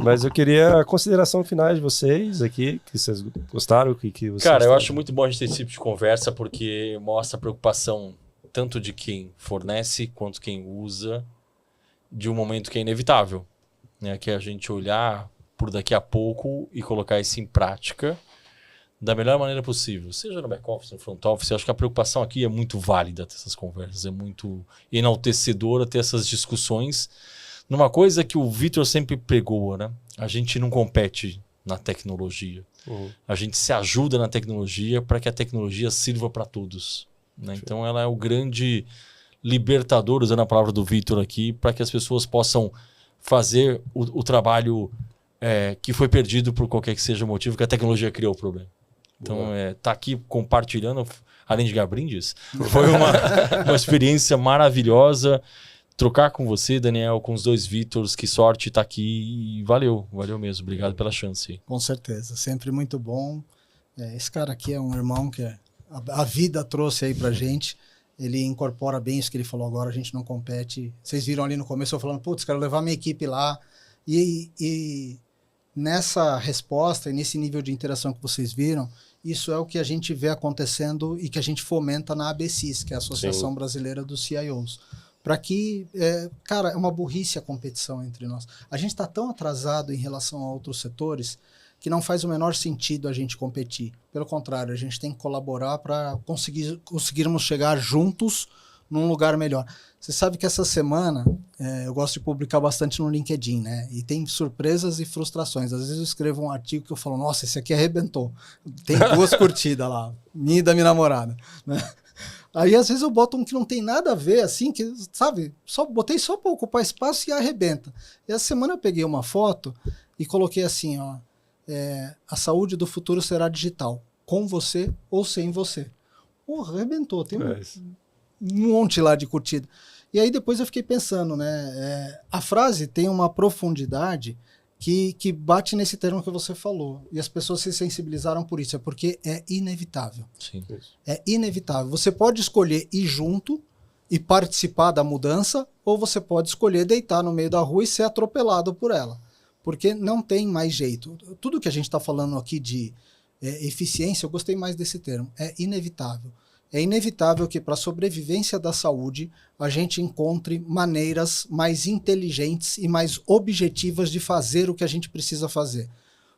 Mas eu queria a consideração final de vocês aqui, que vocês gostaram, que vocês... Cara, eu acho muito bom a gente ter esse tipo de conversa, porque mostra a preocupação tanto de quem fornece, quanto quem usa, de um momento que é inevitável. Né? Que é a gente olhar por daqui a pouco e colocar isso em prática da melhor maneira possível, seja no back-office, no front-office. Eu acho que a preocupação aqui é muito válida ter essas conversas, é muito enaltecedora ter essas discussões numa coisa que o Vitor sempre pregou, né? A gente não compete na tecnologia. A gente se ajuda na tecnologia para que a tecnologia sirva para todos. Né? Então ela é o grande libertador, usando a palavra do Vitor aqui, para que as pessoas possam fazer o trabalho que foi perdido por qualquer que seja o motivo, que a tecnologia criou o problema. Então, tá aqui compartilhando, além de Gabrindes, foi uma experiência maravilhosa. Trocar com você, Daniel, com os dois Vitors, que sorte tá aqui e valeu mesmo. Obrigado pela chance. Com certeza, sempre muito bom. Esse cara aqui é um irmão que a vida trouxe aí pra gente. Ele incorpora bem isso que ele falou agora, a gente não compete. Vocês viram ali no começo eu falando, putz, quero levar minha equipe lá. E nessa resposta e nesse nível de interação que vocês viram, isso é o que a gente vê acontecendo e que a gente fomenta na ABCIS, que é a Associação Brasileira dos CIOs. Para que, cara, é uma burrice a competição entre nós. A gente está tão atrasado em relação a outros setores que não faz o menor sentido a gente competir. Pelo contrário, a gente tem que colaborar para conseguirmos chegar juntos num lugar melhor. Você sabe que essa semana eu gosto de publicar bastante no LinkedIn, né? E tem surpresas e frustrações. Às vezes eu escrevo um artigo que eu falo, nossa, esse aqui arrebentou. Tem 2 curtidas lá, minha e da minha namorada, né? Aí às vezes eu boto um que não tem nada a ver, assim, que, sabe, botei só para ocupar espaço e arrebenta. E essa semana eu peguei uma foto e coloquei assim, ó, a saúde do futuro será digital, com você ou sem você. Porra, arrebentou, tem um monte lá de curtida. E aí depois eu fiquei pensando, né, a frase tem uma profundidade que bate nesse termo que você falou. E as pessoas se sensibilizaram por isso. É porque é inevitável. Sim. É inevitável. Você pode escolher ir junto e participar da mudança, ou você pode escolher deitar no meio da rua e ser atropelado por ela. Porque não tem mais jeito. Tudo que a gente está falando aqui de eficiência, eu gostei mais desse termo, é inevitável. É inevitável que para a sobrevivência da saúde a gente encontre maneiras mais inteligentes e mais objetivas de fazer o que a gente precisa fazer.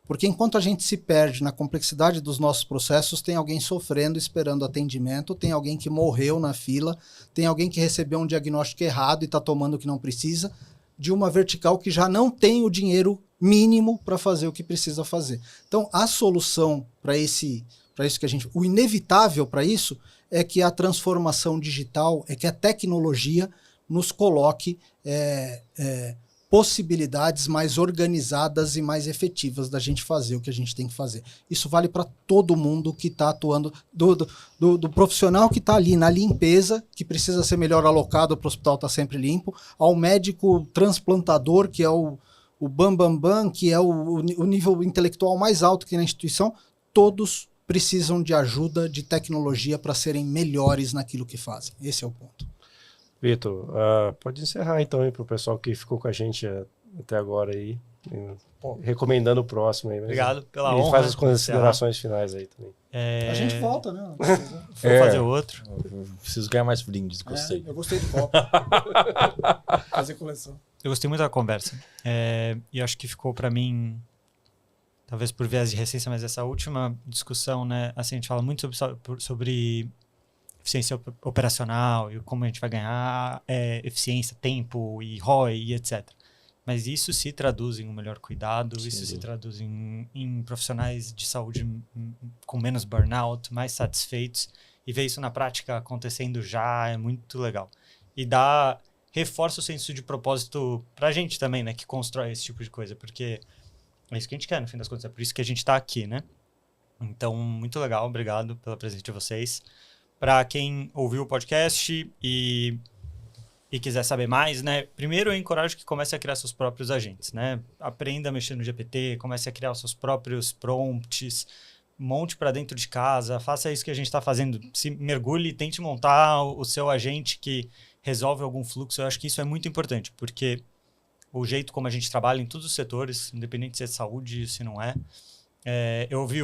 Porque enquanto a gente se perde na complexidade dos nossos processos, tem alguém sofrendo, esperando atendimento, tem alguém que morreu na fila, tem alguém que recebeu um diagnóstico errado e está tomando o que não precisa, de uma vertical que já não tem o dinheiro mínimo para fazer o que precisa fazer. Então, a solução para isso que a gente... O inevitável para isso é que a transformação digital, é que a tecnologia nos coloque possibilidades mais organizadas e mais efetivas da gente fazer o que a gente tem que fazer. Isso vale para todo mundo que está atuando, do profissional que está ali na limpeza, que precisa ser melhor alocado para o hospital estar sempre limpo, ao médico transplantador, que é o bam, que é o nível intelectual mais alto que tem na instituição. Todos precisam de ajuda, de tecnologia para serem melhores naquilo que fazem. Esse é o ponto. Vitor, pode encerrar então para o pessoal que ficou com a gente até agora aí, recomendando o próximo aí. Obrigado pela honra. E faz as considerações finais aí também. A gente volta, né? Vou fazer outro. Eu preciso ganhar mais brindes, gostei. Eu gostei do copo. Fazer coleção. Eu gostei muito da conversa. E acho que ficou para mim, talvez por viés de recência, mas essa última discussão, né? Assim, a gente fala muito sobre eficiência operacional e como a gente vai ganhar eficiência, tempo e ROI e etc. Mas isso se traduz em um melhor cuidado, isso se traduz em profissionais de saúde com menos burnout, mais satisfeitos, e ver isso na prática acontecendo já é muito legal. E reforça o senso de propósito pra gente também, né, que constrói esse tipo de coisa, porque é isso que a gente quer, no fim das contas, é por isso que a gente tá aqui, né? Então, muito legal, obrigado pela presença de vocês. Para quem ouviu o podcast e quiser saber mais, né? Primeiro eu encorajo que comece a criar seus próprios agentes, né? Aprenda a mexer no GPT, comece a criar os seus próprios prompts, monte para dentro de casa, faça isso que a gente está fazendo. Se mergulhe, tente montar o seu agente que resolve algum fluxo. Eu acho que isso é muito importante, porque o jeito como a gente trabalha em todos os setores, independente se é saúde, se não é. Eu ouvi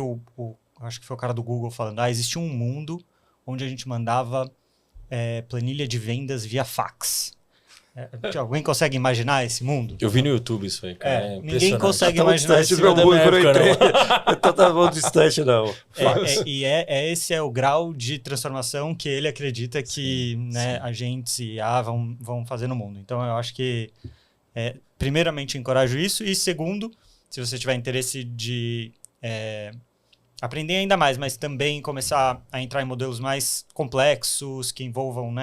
acho que foi o cara do Google falando, existe um mundo onde a gente mandava planilha de vendas via fax. Alguém consegue imaginar esse mundo? Eu vi no YouTube isso aí, cara. Ninguém consegue imaginar esse mundo. Não tá muito distante, não. Esse é o grau de transformação que ele acredita que agentes e IA vão fazer no mundo. Então, eu acho que, primeiramente, encorajo isso. E segundo, se você tiver interesse de aprender ainda mais, mas também começar a entrar em modelos mais complexos, que envolvam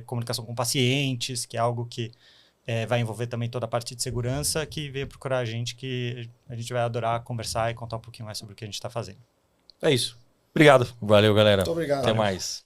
comunicação com pacientes, que é algo que vai envolver também toda a parte de segurança, que venha procurar a gente, que a gente vai adorar conversar e contar um pouquinho mais sobre o que a gente está fazendo. É isso. Obrigado. Valeu, galera. Muito obrigado. Até mais.